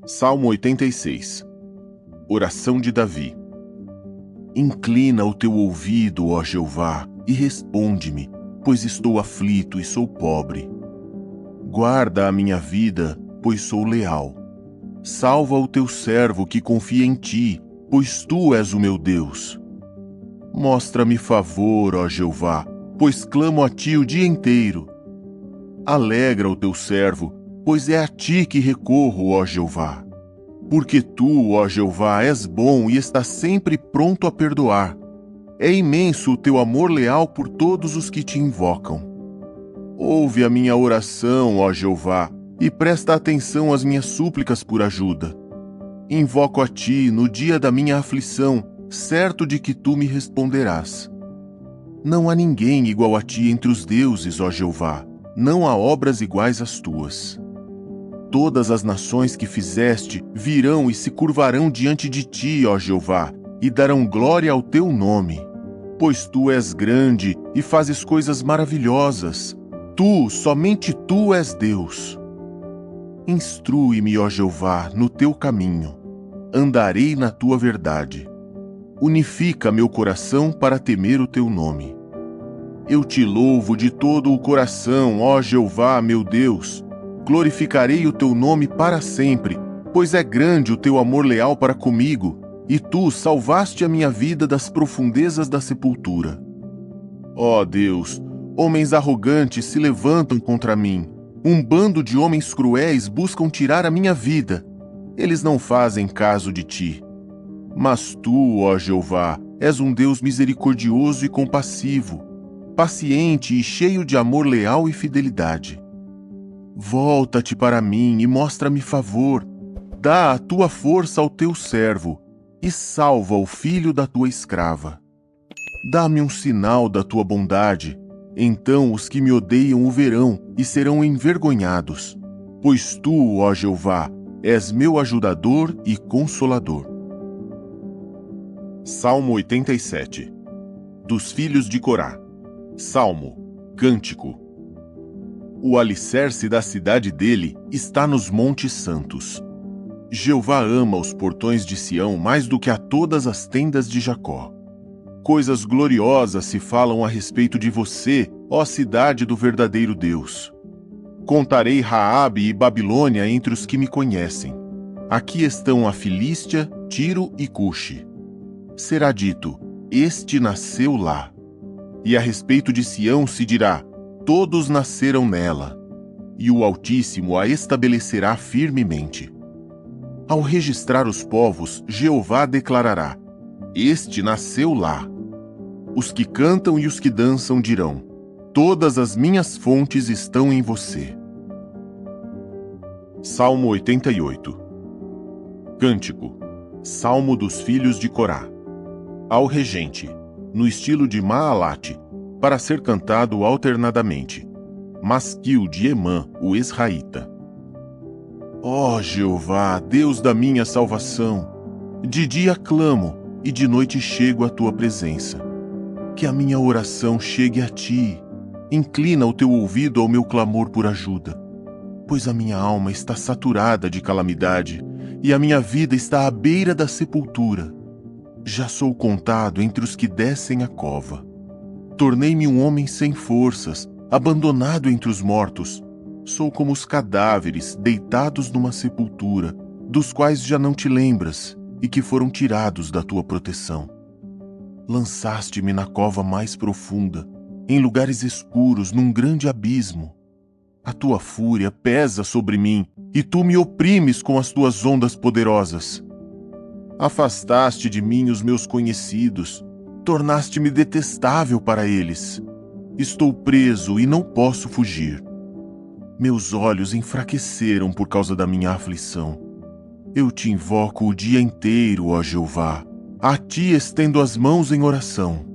Salmo 86. Oração de Davi. Inclina o teu ouvido, ó Jeová, e responde-me, pois estou aflito e sou pobre. Guarda a minha vida, pois sou leal. Salva o teu servo que confia em ti, pois tu és o meu Deus. Mostra-me favor, ó Jeová, pois clamo a ti o dia inteiro. Alegra o teu servo, pois é a ti que recorro, ó Jeová. Porque tu, ó Jeová, és bom e estás sempre pronto a perdoar. É imenso o teu amor leal por todos os que te invocam. Ouve a minha oração, ó Jeová, e presta atenção às minhas súplicas por ajuda. Invoco a ti no dia da minha aflição, certo de que tu me responderás. Não há ninguém igual a ti entre os deuses, ó Jeová, não há obras iguais às tuas. Todas as nações que fizeste virão e se curvarão diante de ti, ó Jeová, e darão glória ao teu nome. Pois tu és grande e fazes coisas maravilhosas. Tu, somente tu és Deus. Instrui-me, ó Jeová, no teu caminho. Andarei na tua verdade. Unifica meu coração para temer o teu nome. Eu te louvo de todo o coração, ó Jeová, meu Deus. Glorificarei o teu nome para sempre, pois é grande o teu amor leal para comigo, e tu salvaste a minha vida das profundezas da sepultura. Ó Deus, homens arrogantes se levantam contra mim. Um bando de homens cruéis buscam tirar a minha vida. Eles não fazem caso de ti. Mas tu, ó Jeová, és um Deus misericordioso e compassivo, paciente e cheio de amor leal e fidelidade. Volta-te para mim e mostra-me favor. Dá a tua força ao teu servo e salva o filho da tua escrava. Dá-me um sinal da tua bondade, então os que me odeiam o verão e serão envergonhados. Pois tu, ó Jeová, és meu ajudador e consolador. Salmo 87. Dos filhos de Corá. Salmo, cântico. O alicerce da cidade dele está nos montes santos. Jeová ama os portões de Sião mais do que a todas as tendas de Jacó. Coisas gloriosas se falam a respeito de você, ó cidade do verdadeiro Deus. Contarei Raabe e Babilônia entre os que me conhecem. Aqui estão a Filístia, Tiro e Cuxi. Será dito, este nasceu lá. E a respeito de Sião se dirá, todos nasceram nela, e o Altíssimo a estabelecerá firmemente. Ao registrar os povos, Jeová declarará, este nasceu lá. Os que cantam e os que dançam dirão, todas as minhas fontes estão em você. Salmo 88. Cântico. Salmo dos filhos de Corá. Ao regente, no estilo de Maalate, para ser cantado alternadamente. Masquil de Emã, o Esraíta. Ó Jeová, Deus da minha salvação, de dia clamo e de noite chego à tua presença. Que a minha oração chegue a ti. Inclina o teu ouvido ao meu clamor por ajuda. Pois a minha alma está saturada de calamidade e a minha vida está à beira da sepultura. Já sou contado entre os que descem a cova. Tornei-me um homem sem forças, abandonado entre os mortos. Sou como os cadáveres deitados numa sepultura, dos quais já não te lembras e que foram tirados da tua proteção. Lançaste-me na cova mais profunda, em lugares escuros, num grande abismo. A tua fúria pesa sobre mim e tu me oprimes com as tuas ondas poderosas. Afastaste de mim os meus conhecidos, tornaste-me detestável para eles. Estou preso e não posso fugir. Meus olhos enfraqueceram por causa da minha aflição. Eu te invoco o dia inteiro, ó Jeová. A ti estendo as mãos em oração.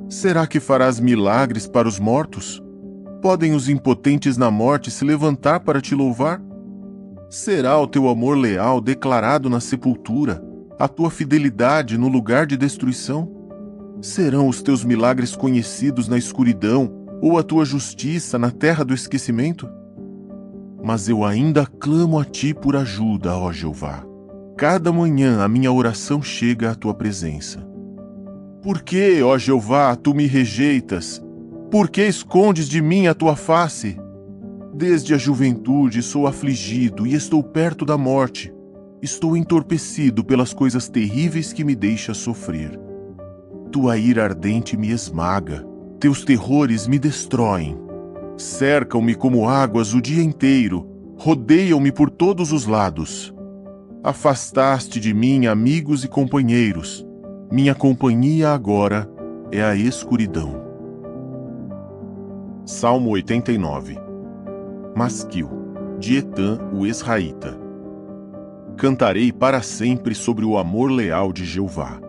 Será que farás milagres para os mortos? Podem os impotentes na morte se levantar para te louvar? Será o teu amor leal declarado na sepultura, a tua fidelidade no lugar de destruição? Serão os teus milagres conhecidos na escuridão, ou a tua justiça na terra do esquecimento? mas eu ainda clamo a ti por ajuda, ó Jeová. Cada manhã a minha oração chega à tua presença. Por que, ó Jeová, tu me rejeitas? Por que escondes de mim a tua face? Desde a juventude sou afligido e estou perto da morte. Estou entorpecido pelas coisas terríveis que me deixas sofrer. Tua ira ardente me esmaga, teus terrores me destroem. Cercam-me como águas o dia inteiro, rodeiam-me por todos os lados. Afastaste de mim amigos e companheiros. Minha companhia agora é a escuridão. Salmo 89. Masquil, de Etã, o Ezraíta. Cantarei para sempre sobre o amor leal de Jeová.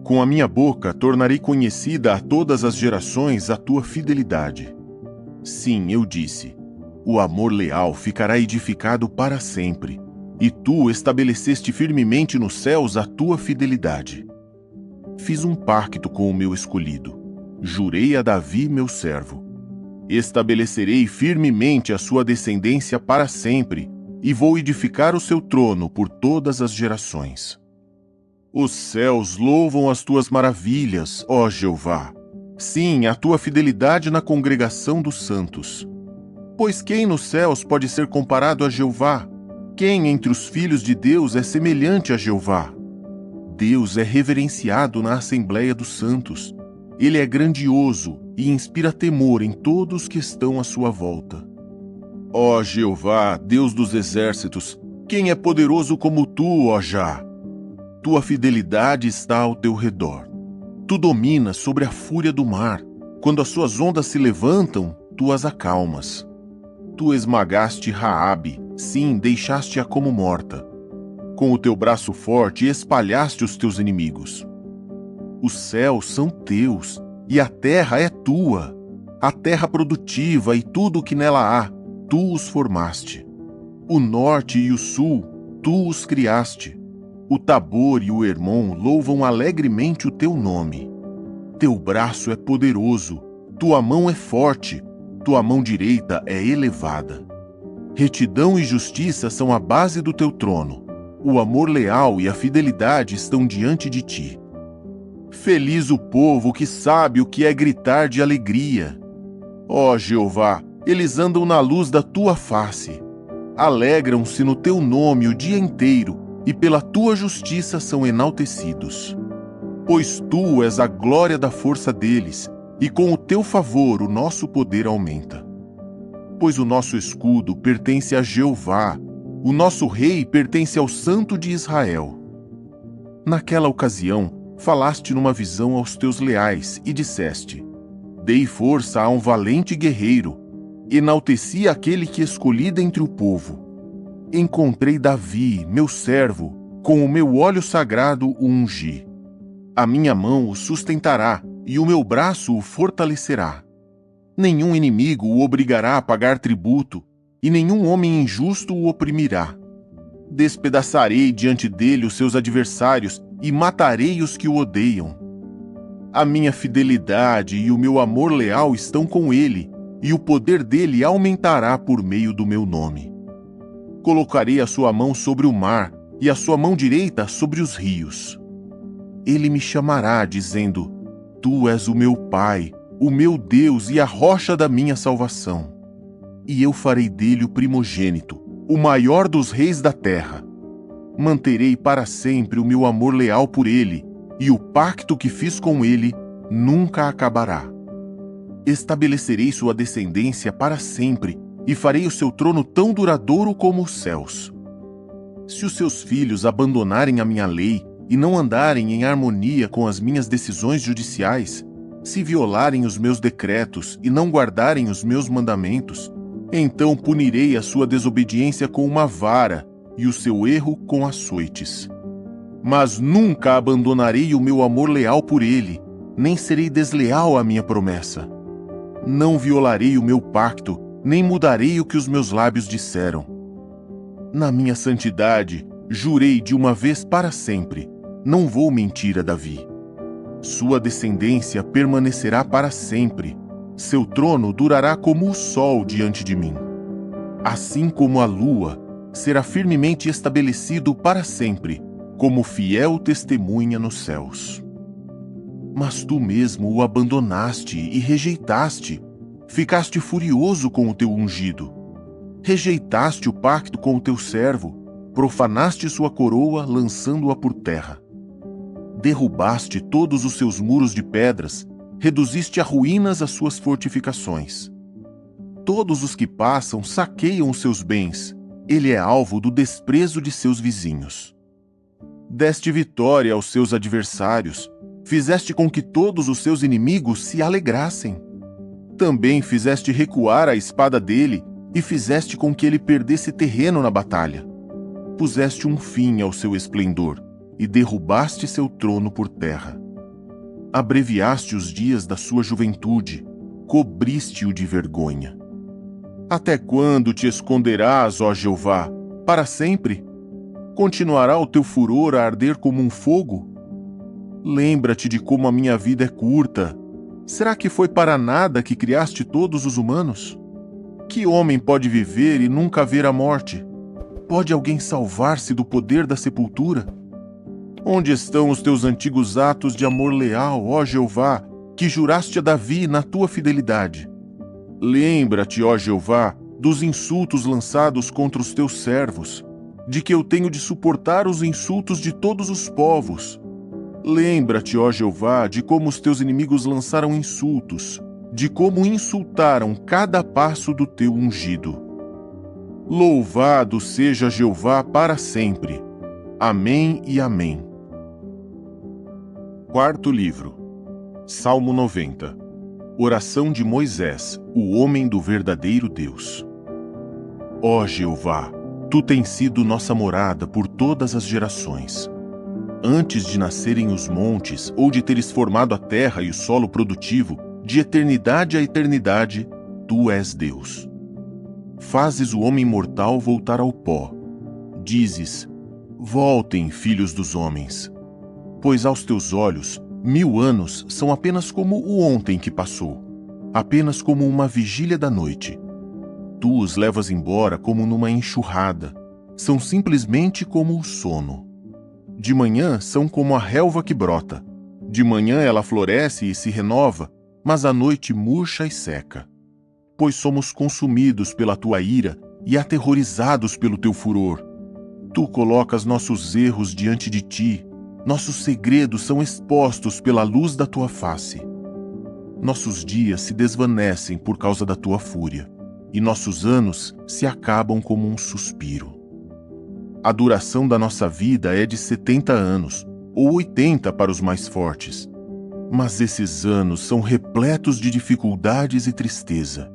Com a minha boca tornarei conhecida a todas as gerações a tua fidelidade. Sim, eu disse, o amor leal ficará edificado para sempre, e tu estabeleceste firmemente nos céus a tua fidelidade. Fiz um pacto com o meu escolhido, jurei a Davi, meu servo. Estabelecerei firmemente a sua descendência para sempre, e vou edificar o seu trono por todas as gerações. Os céus louvam as tuas maravilhas, ó Jeová. Sim, a tua fidelidade na congregação dos santos. Pois quem nos céus pode ser comparado a Jeová? Quem entre os filhos de Deus é semelhante a Jeová? Deus é reverenciado na Assembleia dos Santos. Ele é grandioso e inspira temor em todos que estão à sua volta. Ó Jeová, Deus dos exércitos, quem é poderoso como tu, ó Já? Tua fidelidade está ao teu redor. Tu dominas sobre a fúria do mar. Quando as suas ondas se levantam, tu as acalmas. Tu esmagaste Raabe, sim, deixaste-a como morta. Com o teu braço forte espalhaste os teus inimigos. Os céus são teus, e a terra é tua. A terra produtiva e tudo o que nela há, tu os formaste. O norte e o sul, tu os criaste. O Tabor e o Hermon louvam alegremente o teu nome. Teu braço é poderoso, tua mão é forte, tua mão direita é elevada. Retidão e justiça são a base do teu trono. O amor leal e a fidelidade estão diante de ti. Feliz o povo que sabe o que é gritar de alegria. Ó Jeová, eles andam na luz da tua face. Alegram-se no teu nome o dia inteiro, e pela tua justiça são enaltecidos. Pois tu és a glória da força deles, e com o teu favor o nosso poder aumenta. Pois o nosso escudo pertence a Jeová, o nosso rei pertence ao Santo de Israel. Naquela ocasião, falaste numa visão aos teus leais e disseste: dei força a um valente guerreiro, enalteci aquele que escolhi dentre o povo. Encontrei Davi, meu servo, com o meu óleo sagrado o ungi. A minha mão o sustentará e o meu braço o fortalecerá. Nenhum inimigo o obrigará a pagar tributo, e nenhum homem injusto o oprimirá. Despedaçarei diante dele os seus adversários e matarei os que o odeiam. A minha fidelidade e o meu amor leal estão com ele, e o poder dele aumentará por meio do meu nome. Colocarei a sua mão sobre o mar e a sua mão direita sobre os rios. Ele me chamará, dizendo: Tu és o meu Pai, o meu Deus e a rocha da minha salvação. E eu farei dele o primogênito, o maior dos reis da terra. Manterei para sempre o meu amor leal por ele, e o pacto que fiz com ele nunca acabará. Estabelecerei sua descendência para sempre, e farei o seu trono tão duradouro como os céus. Se os seus filhos abandonarem a minha lei e não andarem em harmonia com as minhas decisões judiciais, se violarem os meus decretos e não guardarem os meus mandamentos, então punirei a sua desobediência com uma vara e o seu erro com açoites. Mas nunca abandonarei o meu amor leal por ele, nem serei desleal à minha promessa. Não violarei o meu pacto, nem mudarei o que os meus lábios disseram. Na minha santidade, jurei de uma vez para sempre, não vou mentir a Davi. Sua descendência permanecerá para sempre, seu trono durará como o sol diante de mim. assim como a lua, será firmemente estabelecido para sempre, como fiel testemunha nos céus. Mas tu mesmo o abandonaste e rejeitaste, ficaste furioso com o teu ungido. Rejeitaste o pacto com o teu servo, profanaste sua coroa, lançando-a por terra. Derrubaste todos os seus muros de pedras, reduziste a ruínas as suas fortificações. Todos os que passam saqueiam os seus bens, ele é alvo do desprezo de seus vizinhos. Deste vitória aos seus adversários, fizeste com que todos os seus inimigos se alegrassem. Também fizeste recuar a espada dele e fizeste com que ele perdesse terreno na batalha. Puseste um fim ao seu esplendor e derrubaste seu trono por terra. Abreviaste os dias da sua juventude, cobriste-o de vergonha. Até quando te esconderás, ó Jeová? Para sempre? Continuará o teu furor a arder como um fogo? Lembra-te de como a minha vida é curta. Será que foi para nada que criaste todos os humanos? Que homem pode viver e nunca ver a morte? Pode alguém salvar-se do poder da sepultura? Onde estão os teus antigos atos de amor leal, ó Jeová, que juraste a Davi na tua fidelidade? Lembra-te, ó Jeová, dos insultos lançados contra os teus servos, de que eu tenho de suportar os insultos de todos os povos. Lembra-te, ó Jeová, de como os teus inimigos lançaram insultos, de como insultaram cada passo do teu ungido. Louvado seja Jeová para sempre. Amém e amém. Quarto livro. Salmo 90. Oração de Moisés, o homem do verdadeiro Deus. Ó Jeová, tu tens sido nossa morada por todas as gerações. Antes de nascerem os montes ou de teres formado a terra e o solo produtivo, de eternidade a eternidade, tu és Deus. Fazes o homem mortal voltar ao pó. Dizes: voltem, filhos dos homens. Pois aos teus olhos, 1000 anos são apenas como o ontem que passou, apenas como uma vigília da noite. Tu os levas embora como numa enxurrada, são simplesmente como o sono. De manhã são como a relva que brota, de manhã ela floresce e se renova, mas à noite murcha e seca. Pois somos consumidos pela tua ira e aterrorizados pelo teu furor. Tu colocas nossos erros diante de ti, nossos segredos são expostos pela luz da tua face. Nossos dias se desvanecem por causa da tua fúria, e nossos anos se acabam como um suspiro. A duração da nossa vida é de 70 anos, ou 80 para os mais fortes. Mas esses anos são repletos de dificuldades e tristeza.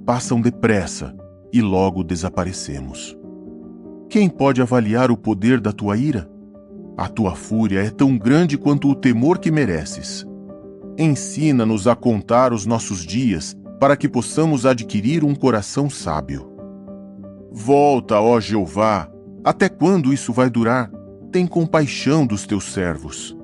Passam depressa e logo desaparecemos. Quem pode avaliar o poder da tua ira? A tua fúria é tão grande quanto o temor que mereces. Ensina-nos a contar os nossos dias, para que possamos adquirir um coração sábio. Volta, ó Jeová! Até quando isso vai durar? Tem compaixão dos teus servos.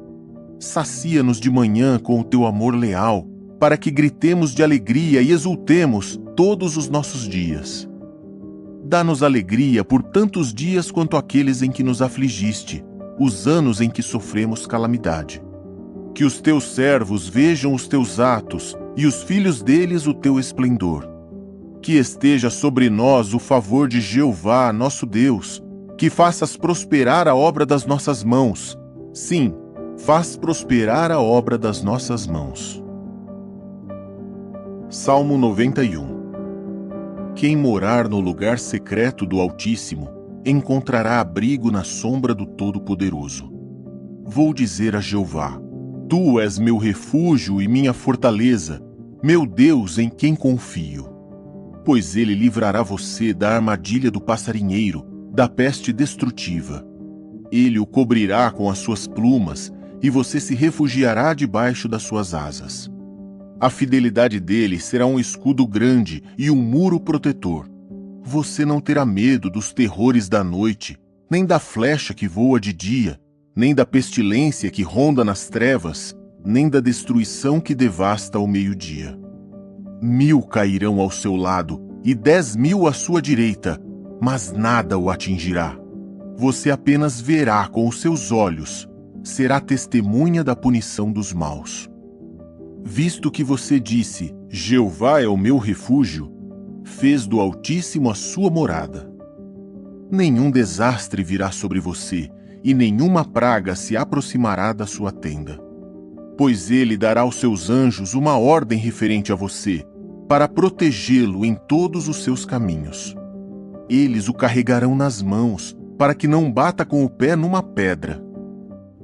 Sacia-nos de manhã com o teu amor leal, para que gritemos de alegria e exultemos todos os nossos dias. Dá-nos alegria por tantos dias quanto aqueles em que nos afligiste, os anos em que sofremos calamidade. Que os teus servos vejam os teus atos e os filhos deles o teu esplendor. Que esteja sobre nós o favor de Jeová, nosso Deus, que faças prosperar a obra das nossas mãos. Sim, faz prosperar a obra das nossas mãos. Salmo 91. Quem morar no lugar secreto do Altíssimo encontrará abrigo na sombra do Todo-Poderoso. Vou dizer a Jeová: tu és meu refúgio e minha fortaleza, meu Deus em quem confio. Pois ele livrará você da armadilha do passarinheiro, da peste destrutiva. Ele o cobrirá com as suas plumas, e você se refugiará debaixo das suas asas. A fidelidade dele será um escudo grande e um muro protetor. Você não terá medo dos terrores da noite, nem da flecha que voa de dia, nem da pestilência que ronda nas trevas, nem da destruição que devasta ao meio-dia. 1000 cairão ao seu lado e 10.000 à sua direita, mas nada o atingirá. Você apenas verá com os seus olhos, será testemunha da punição dos maus. Visto que você disse, Jeová é o meu refúgio, fez do Altíssimo a sua morada. Nenhum desastre virá sobre você, e nenhuma praga se aproximará da sua tenda. Pois ele dará aos seus anjos uma ordem referente a você, para protegê-lo em todos os seus caminhos. Eles o carregarão nas mãos, para que não bata com o pé numa pedra.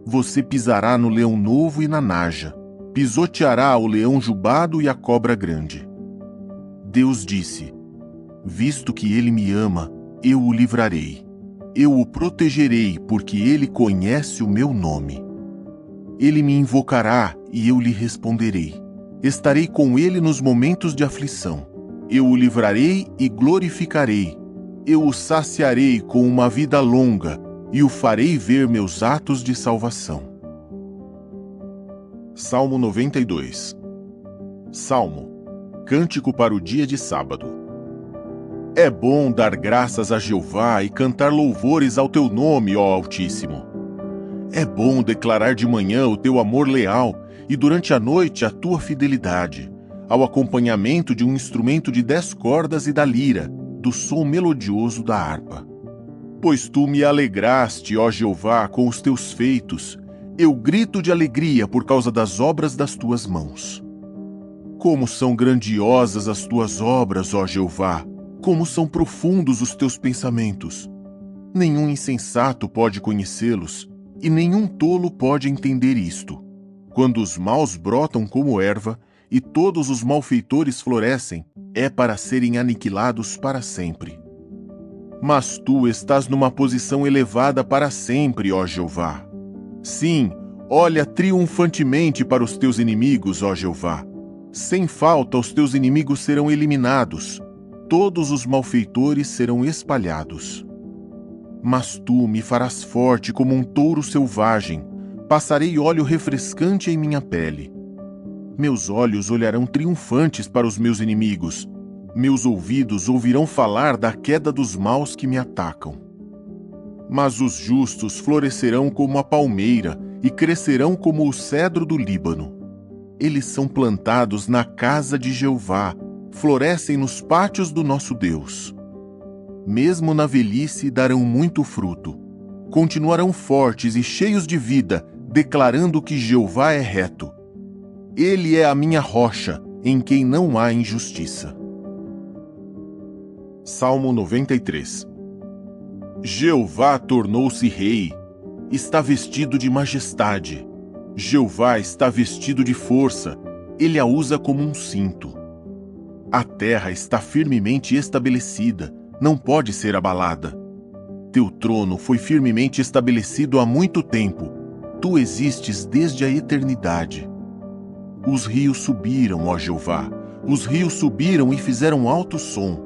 Você pisará no leão novo e na naja, pisoteará o leão jubado e a cobra grande. Deus disse, visto que ele me ama, eu o livrarei. Eu o protegerei, porque ele conhece o meu nome. Ele me invocará e eu lhe responderei. Estarei com ele nos momentos de aflição. Eu o livrarei e glorificarei. Eu o saciarei com uma vida longa e o farei ver meus atos de salvação. Salmo 92. Salmo. Cântico para o dia de sábado. É bom dar graças a Jeová e cantar louvores ao teu nome, ó Altíssimo. É bom declarar de manhã o teu amor leal e durante a noite a tua fidelidade, ao acompanhamento de um instrumento de 10 cordas e da lira, do som melodioso da harpa. Pois tu me alegraste, ó Jeová, com os teus feitos. Eu grito de alegria por causa das obras das tuas mãos. Como são grandiosas as tuas obras, ó Jeová! Como são profundos os teus pensamentos! Nenhum insensato pode conhecê-los, e nenhum tolo pode entender isto. Quando os maus brotam como erva, e todos os malfeitores florescem, é para serem aniquilados para sempre. Mas tu estás numa posição elevada para sempre, ó Jeová. Sim, olha triunfantemente para os teus inimigos, ó Jeová. Sem falta os teus inimigos serão eliminados. Todos os malfeitores serão espalhados. Mas tu me farás forte como um touro selvagem, passarei óleo refrescante em minha pele. Meus olhos olharão triunfantes para os meus inimigos, meus ouvidos ouvirão falar da queda dos maus que me atacam. Mas os justos florescerão como a palmeira e crescerão como o cedro do Líbano. Eles são plantados na casa de Jeová, florescem nos pátios do nosso Deus. Mesmo na velhice darão muito fruto. Continuarão fortes e cheios de vida, declarando que Jeová é reto. Ele é a minha rocha, em quem não há injustiça. Salmo 93. Jeová tornou-se rei, está vestido de majestade. Jeová está vestido de força, ele a usa como um cinto. A terra está firmemente estabelecida, não pode ser abalada. Teu trono foi firmemente estabelecido há muito tempo. Tu existes desde a eternidade. Os rios subiram, ó Jeová. Os rios subiram e fizeram alto som.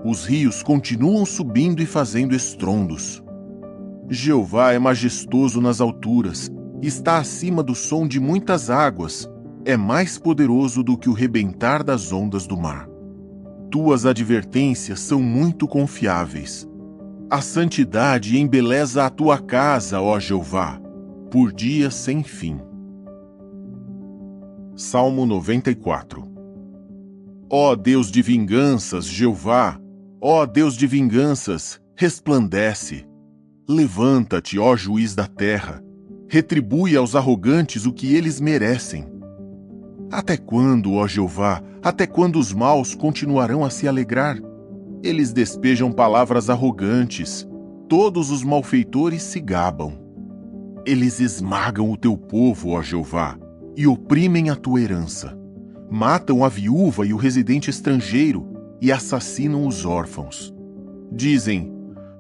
Os rios continuam subindo e fazendo estrondos. Jeová é majestoso nas alturas, está acima do som de muitas águas, é mais poderoso do que o rebentar das ondas do mar. Tuas advertências são muito confiáveis. A santidade embeleza a tua casa, ó Jeová, por dias sem fim. Salmo 94. Ó Deus de vinganças, Jeová, ó Deus de vinganças, resplandece. Levanta-te, ó juiz da terra, retribui aos arrogantes o que eles merecem. Até quando, ó Jeová, até quando os maus continuarão a se alegrar? Eles despejam palavras arrogantes, todos os malfeitores se gabam. Eles esmagam o teu povo, ó Jeová, e oprimem a tua herança. Matam a viúva e o residente estrangeiro, e assassinam os órfãos. Dizem,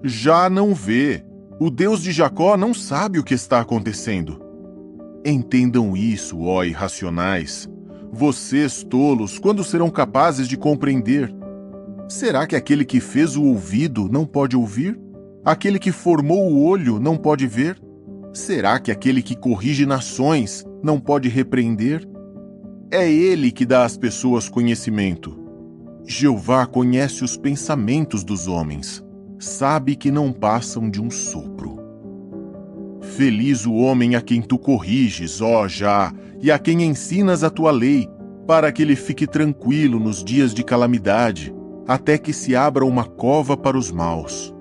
já não vê, o Deus de Jacó não sabe o que está acontecendo. Entendam isso, ó irracionais. Vocês, tolos, quando serão capazes de compreender? Será que aquele que fez o ouvido não pode ouvir? Aquele que formou o olho não pode ver? Será que aquele que corrige nações não pode repreender? É ele que dá às pessoas conhecimento. Jeová conhece os pensamentos dos homens, sabe que não passam de um sopro. Feliz o homem a quem tu corriges, ó Já, e a quem ensinas a tua lei, para que ele fique tranquilo nos dias de calamidade, até que se abra uma cova para os maus.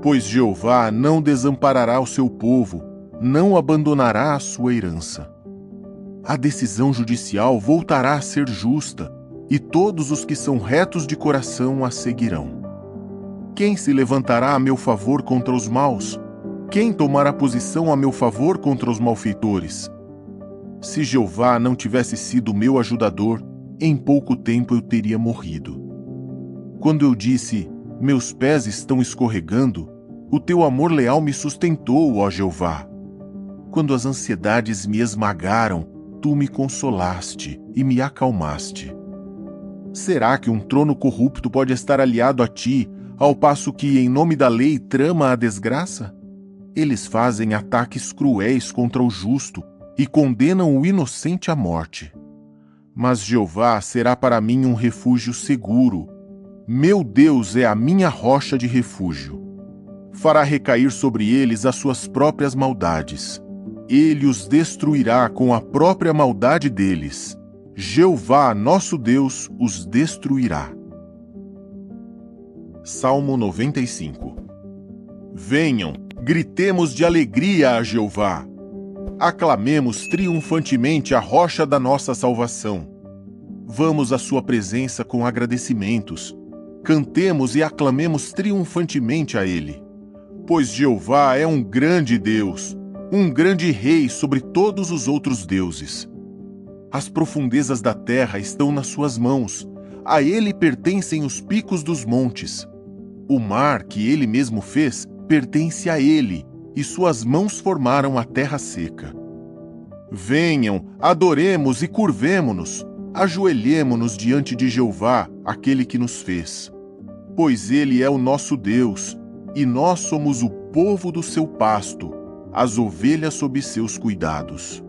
Pois Jeová não desamparará o seu povo, não abandonará a sua herança. A decisão judicial voltará a ser justa, e todos os que são retos de coração a seguirão. Quem se levantará a meu favor contra os maus? Quem tomará posição a meu favor contra os malfeitores? Se Jeová não tivesse sido meu ajudador, em pouco tempo eu teria morrido. Quando eu disse, meus pés estão escorregando, o teu amor leal me sustentou, ó Jeová. Quando as ansiedades me esmagaram, tu me consolaste e me acalmaste. Será que um trono corrupto pode estar aliado a ti, ao passo que, em nome da lei, trama a desgraça? Eles fazem ataques cruéis contra o justo e condenam o inocente à morte. Mas Jeová será para mim um refúgio seguro. Meu Deus é a minha rocha de refúgio. Fará recair sobre eles as suas próprias maldades. Ele os destruirá com a própria maldade deles. Jeová, nosso Deus, os destruirá. Salmo 95. Venham, gritemos de alegria a Jeová. Aclamemos triunfantemente a rocha da nossa salvação. Vamos à sua presença com agradecimentos. Cantemos e aclamemos triunfantemente a Ele. Pois Jeová é um grande Deus, um grande Rei sobre todos os outros deuses. As profundezas da terra estão nas suas mãos, a Ele pertencem os picos dos montes. O mar que Ele mesmo fez pertence a Ele, e suas mãos formaram a terra seca. Venham, adoremos e curvemo-nos, ajoelhemo-nos diante de Jeová, aquele que nos fez. Pois Ele é o nosso Deus, e nós somos o povo do seu pasto, as ovelhas sob seus cuidados.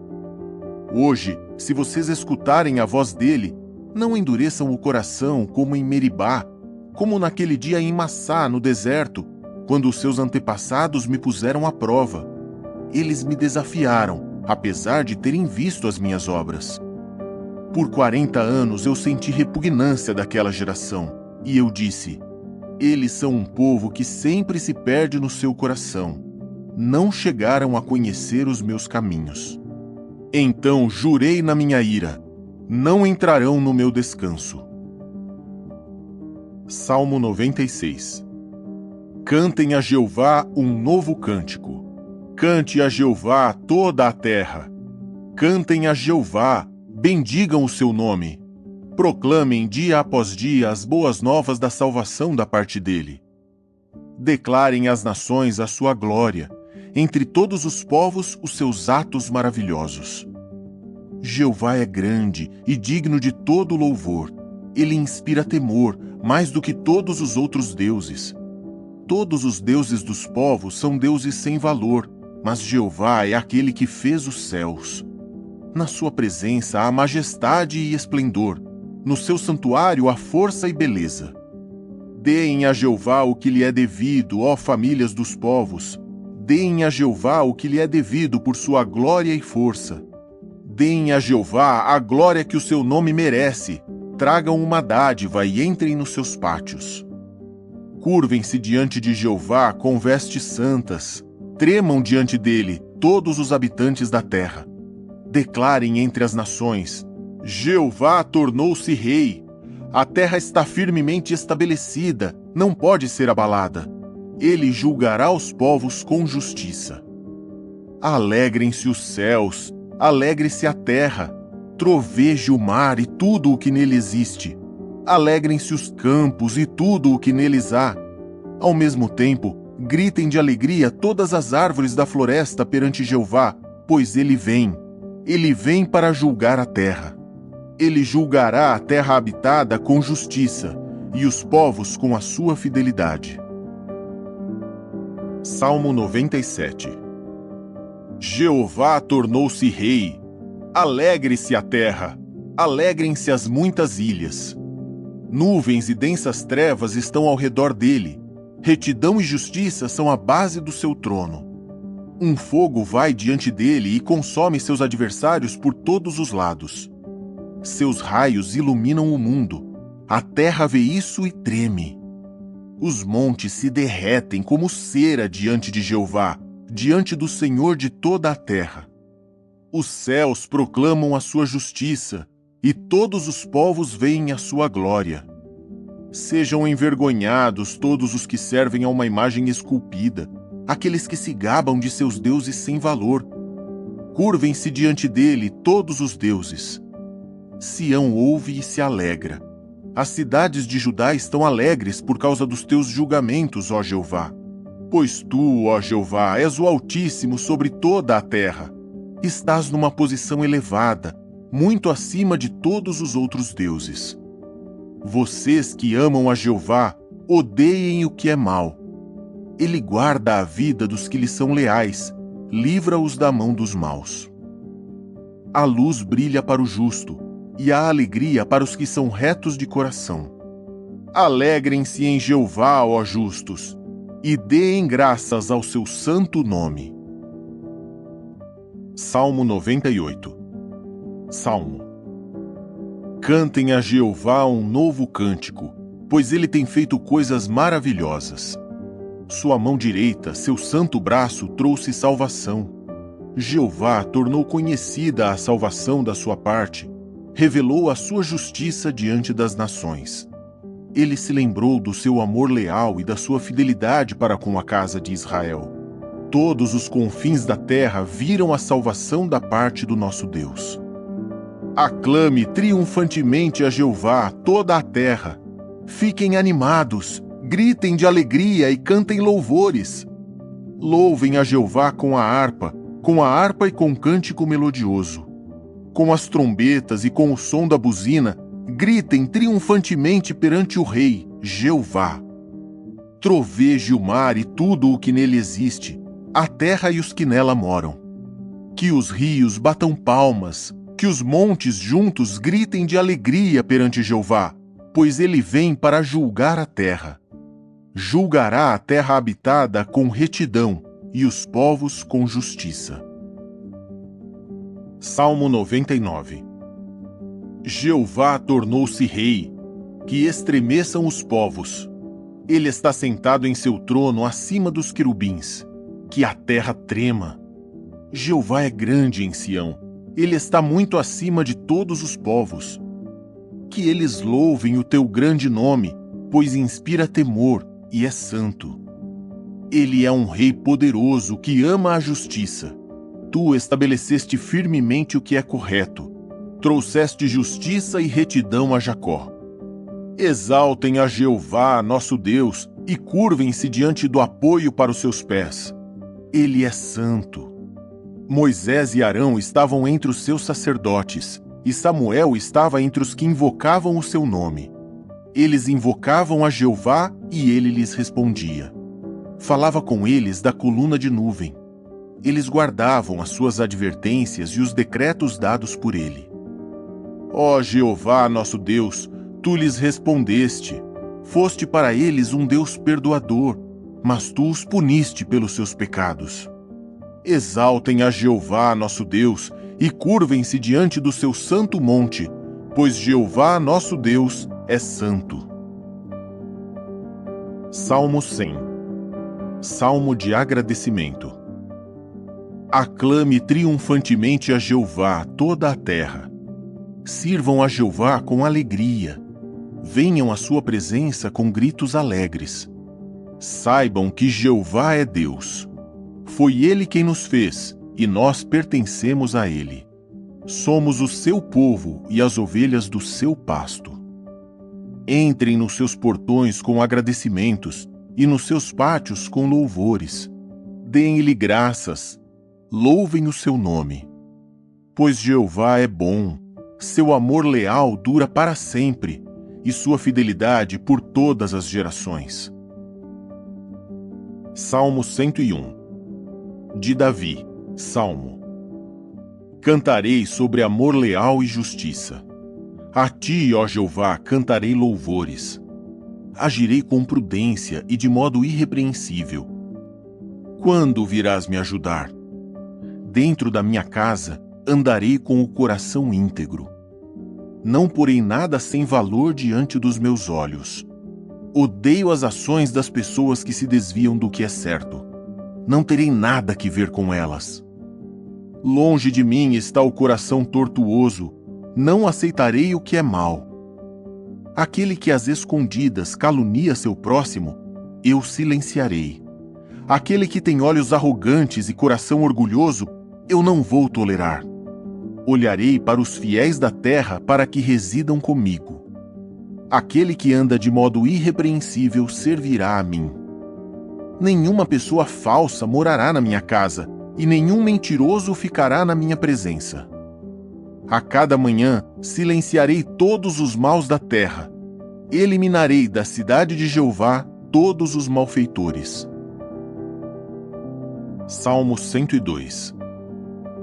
Hoje, se vocês escutarem a voz dele, não endureçam o coração como em Meribá, como naquele dia em Massá, no deserto, quando os seus antepassados me puseram à prova. Eles me desafiaram, apesar de terem visto as minhas obras. Por 40 anos eu senti repugnância daquela geração, e eu disse, eles são um povo que sempre se perde no seu coração. Não chegaram a conhecer os meus caminhos. Então jurei na minha ira, não entrarão no meu descanso. Salmo 96. Cantem a Jeová um novo cântico. Cante a Jeová toda a terra. Cantem a Jeová, bendigam o seu nome. Proclamem dia após dia as boas novas da salvação da parte dele. Declarem às nações a sua glória, entre todos os povos os seus atos maravilhosos. Jeová é grande e digno de todo louvor. Ele inspira temor, mais do que todos os outros deuses. Todos os deuses dos povos são deuses sem valor, mas Jeová é aquele que fez os céus. Na sua presença há majestade e esplendor, no seu santuário há força e beleza. Deem a Jeová o que lhe é devido, ó famílias dos povos. Deem a Jeová o que lhe é devido por sua glória e força. Deem a Jeová a glória que o seu nome merece. Tragam uma dádiva e entrem nos seus pátios. Curvem-se diante de Jeová com vestes santas. Tremam diante dele todos os habitantes da terra. Declarem entre as nações: Jeová tornou-se rei. A terra está firmemente estabelecida, não pode ser abalada. Ele julgará os povos com justiça. Alegrem-se os céus, alegre-se a terra, troveje o mar e tudo o que nele existe. Alegrem-se os campos e tudo o que neles há. Ao mesmo tempo, gritem de alegria todas as árvores da floresta perante Jeová, pois ele vem. Ele vem para julgar a terra. Ele julgará a terra habitada com justiça e os povos com a sua fidelidade. Salmo 97. Jeová tornou-se rei. Alegre-se a terra, alegrem-se as muitas ilhas. Nuvens e densas trevas estão ao redor dele. Retidão e justiça são a base do seu trono. Um fogo vai diante dele e consome seus adversários por todos os lados. Seus raios iluminam o mundo. A terra vê isso e treme. Os montes se derretem como cera diante de Jeová, diante do Senhor de toda a terra. Os céus proclamam a sua justiça, e todos os povos veem a sua glória. Sejam envergonhados todos os que servem a uma imagem esculpida, aqueles que se gabam de seus deuses sem valor. Curvem-se diante dele todos os deuses. Sião ouve e se alegra. As cidades de Judá estão alegres por causa dos teus julgamentos, ó Jeová. Pois tu, ó Jeová, és o Altíssimo sobre toda a terra. Estás numa posição elevada, muito acima de todos os outros deuses. Vocês que amam a Jeová, odeiem o que é mal. Ele guarda a vida dos que lhe são leais, livra-os da mão dos maus. A luz brilha para o justo, e a alegria para os que são retos de coração. Alegrem-se em Jeová, ó justos, e deem graças ao seu santo nome. Salmo 98. Salmo. Cantem a Jeová um novo cântico, pois ele tem feito coisas maravilhosas. Sua mão direita, seu santo braço, trouxe salvação. Jeová tornou conhecida a salvação da sua parte, revelou a sua justiça diante das nações. Ele se lembrou do seu amor leal e da sua fidelidade para com a casa de Israel. Todos os confins da terra viram a salvação da parte do nosso Deus. Aclame triunfantemente a Jeová toda a terra. Fiquem animados, gritem de alegria e cantem louvores. Louvem a Jeová com a harpa e com cântico melodioso. Com as trombetas e com o som da buzina, gritem triunfantemente perante o Rei, Jeová. Troveje o mar e tudo o que nele existe, a terra e os que nela moram. Que os rios batam palmas, que os montes juntos gritem de alegria perante Jeová, pois ele vem para julgar a terra. Julgará a terra habitada com retidão e os povos com justiça. Salmo 99. Jeová tornou-se rei, que estremeçam os povos. Ele está sentado em seu trono acima dos querubins, que a terra trema. Jeová é grande em Sião, ele está muito acima de todos os povos. Que eles louvem o teu grande nome, pois inspira temor e é santo. Ele é um rei poderoso que ama a justiça. Tu estabeleceste firmemente o que é correto. Trouxeste justiça e retidão a Jacó. Exaltem a Jeová, nosso Deus, e curvem-se diante do apoio para os seus pés. Ele é santo. Moisés e Arão estavam entre os seus sacerdotes, e Samuel estava entre os que invocavam o seu nome. Eles invocavam a Jeová e ele lhes respondia. Falava com eles da coluna de nuvem. Eles guardavam as suas advertências e os decretos dados por ele. Ó Jeová, nosso Deus, tu lhes respondeste. Foste para eles um Deus perdoador, mas tu os puniste pelos seus pecados. Exaltem a Jeová, nosso Deus, e curvem-se diante do seu santo monte, pois Jeová, nosso Deus, é santo. Salmo 100. Salmo de agradecimento. Aclame triunfantemente a Jeová toda a terra. Sirvam a Jeová com alegria. Venham à sua presença com gritos alegres. Saibam que Jeová é Deus. Foi Ele quem nos fez, e nós pertencemos a Ele. Somos o seu povo e as ovelhas do seu pasto. Entrem nos seus portões com agradecimentos e nos seus pátios com louvores. Deem-lhe graças. Louvem o seu nome. Pois Jeová é bom, seu amor leal dura para sempre, e sua fidelidade por todas as gerações. Salmo 101. De Davi, Salmo. Cantarei sobre amor leal e justiça. A ti, ó Jeová, cantarei louvores. Agirei com prudência e de modo irrepreensível. Quando virás me ajudar? Dentro da minha casa, andarei com o coração íntegro. Não porei nada sem valor diante dos meus olhos. Odeio as ações das pessoas que se desviam do que é certo. Não terei nada que ver com elas. Longe de mim está o coração tortuoso. Não aceitarei o que é mal. Aquele que às escondidas calunia seu próximo, eu silenciarei. Aquele que tem olhos arrogantes e coração orgulhoso, eu não vou tolerar. Olharei para os fiéis da terra para que residam comigo. Aquele que anda de modo irrepreensível servirá a mim. Nenhuma pessoa falsa morará na minha casa, e nenhum mentiroso ficará na minha presença. A cada manhã silenciarei todos os maus da terra. Eliminarei da cidade de Jeová todos os malfeitores. Salmo 102.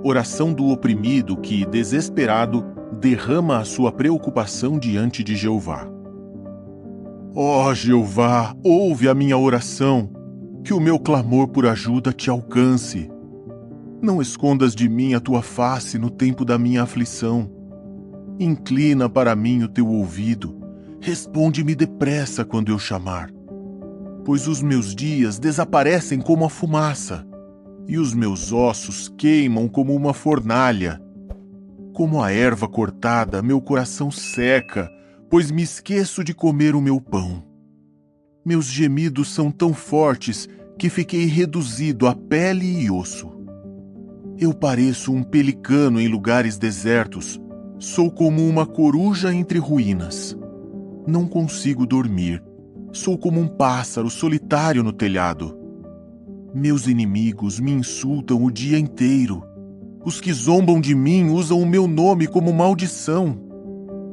Oração do oprimido que, desesperado, derrama a sua preocupação diante de Jeová. Ó Jeová, ouve a minha oração, que o meu clamor por ajuda te alcance. Não escondas de mim a tua face no tempo da minha aflição. Inclina para mim o teu ouvido, responde-me depressa quando eu chamar. Pois os meus dias desaparecem como a fumaça, e os meus ossos queimam como uma fornalha. Como a erva cortada, meu coração seca, pois me esqueço de comer o meu pão. Meus gemidos são tão fortes que fiquei reduzido a pele e osso. Eu pareço um pelicano em lugares desertos, sou como uma coruja entre ruínas. Não consigo dormir, sou como um pássaro solitário no telhado. Meus inimigos me insultam o dia inteiro. Os que zombam de mim usam o meu nome como maldição.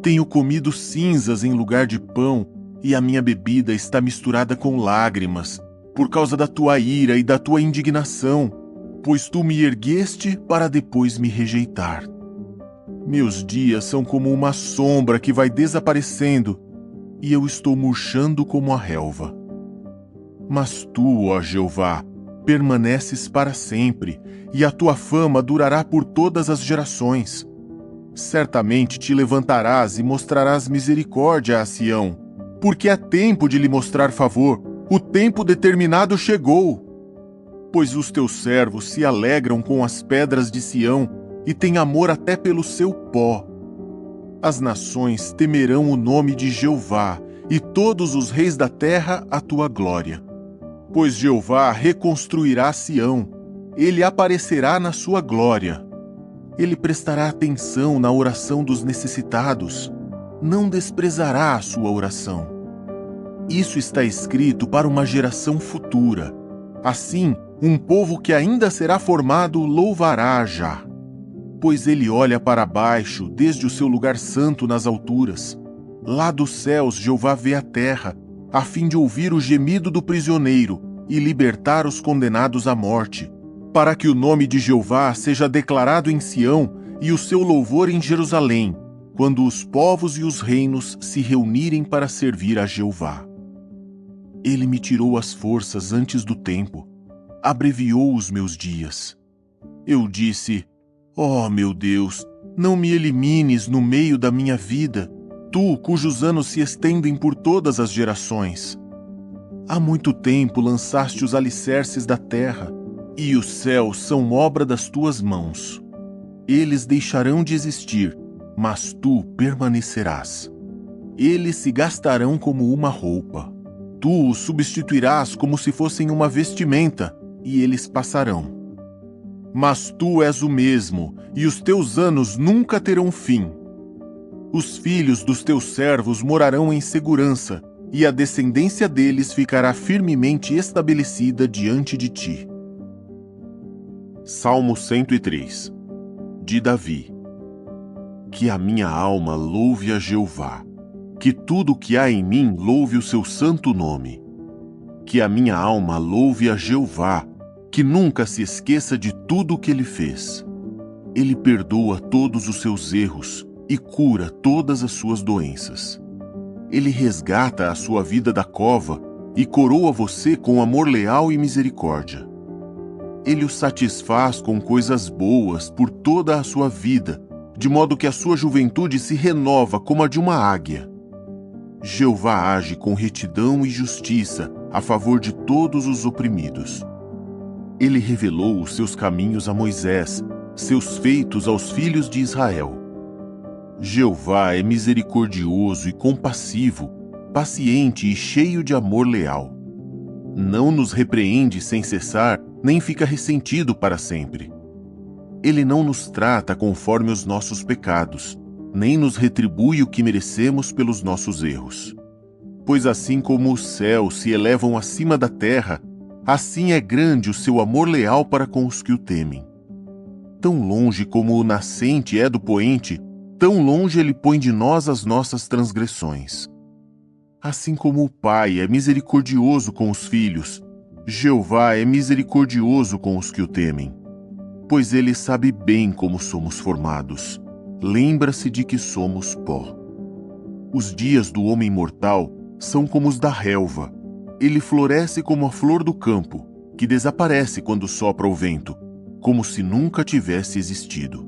Tenho comido cinzas em lugar de pão, e a minha bebida está misturada com lágrimas, por causa da tua ira e da tua indignação, pois tu me ergueste para depois me rejeitar. Meus dias são como uma sombra que vai desaparecendo, e eu estou murchando como a relva. Mas tu, ó Jeová, permaneces para sempre, e a tua fama durará por todas as gerações. Certamente te levantarás e mostrarás misericórdia a Sião, porque é tempo de lhe mostrar favor, o tempo determinado chegou. Pois os teus servos se alegram com as pedras de Sião e têm amor até pelo seu pó. As nações temerão o nome de Jeová, e todos os reis da terra a tua glória. Pois Jeová reconstruirá Sião, ele aparecerá na sua glória. Ele prestará atenção na oração dos necessitados, não desprezará a sua oração. Isso está escrito para uma geração futura. Assim, um povo que ainda será formado louvará já. Pois ele olha para baixo desde o seu lugar santo nas alturas. Lá dos céus Jeová vê a terra, a fim de ouvir o gemido do prisioneiro e libertar os condenados à morte, para que o nome de Jeová seja declarado em Sião e o seu louvor em Jerusalém, quando os povos e os reinos se reunirem para servir a Jeová. Ele me tirou as forças antes do tempo, abreviou os meus dias. Eu disse: ó meu Deus, não me elimines no meio da minha vida, tu cujos anos se estendem por todas as gerações. Há muito tempo lançaste os alicerces da terra, e os céus são obra das tuas mãos. Eles deixarão de existir, mas tu permanecerás. Eles se gastarão como uma roupa. Tu os substituirás como se fossem uma vestimenta, e eles passarão. Mas tu és o mesmo, e os teus anos nunca terão fim. Os filhos dos teus servos morarão em segurança, e a descendência deles ficará firmemente estabelecida diante de ti. Salmo 103. De Davi. Que a minha alma louve a Jeová, que tudo o que há em mim louve o seu santo nome. Que a minha alma louve a Jeová, que nunca se esqueça de tudo o que ele fez. Ele perdoa todos os seus erros e cura todas as suas doenças. Ele resgata a sua vida da cova e coroa você com amor leal e misericórdia. Ele o satisfaz com coisas boas por toda a sua vida, de modo que a sua juventude se renova como a de uma águia. Jeová age com retidão e justiça a favor de todos os oprimidos. Ele revelou os seus caminhos a Moisés, seus feitos aos filhos de Israel. Jeová é misericordioso e compassivo, paciente e cheio de amor leal. Não nos repreende sem cessar, nem fica ressentido para sempre. Ele não nos trata conforme os nossos pecados, nem nos retribui o que merecemos pelos nossos erros. Pois assim como os céus se elevam acima da terra, assim é grande o seu amor leal para com os que o temem. Tão longe como o nascente é do poente, tão longe ele põe de nós as nossas transgressões. Assim como o Pai é misericordioso com os filhos, Jeová é misericordioso com os que o temem. Pois ele sabe bem como somos formados. Lembra-se de que somos pó. Os dias do homem mortal são como os da relva. Ele floresce como a flor do campo, que desaparece quando sopra o vento, como se nunca tivesse existido.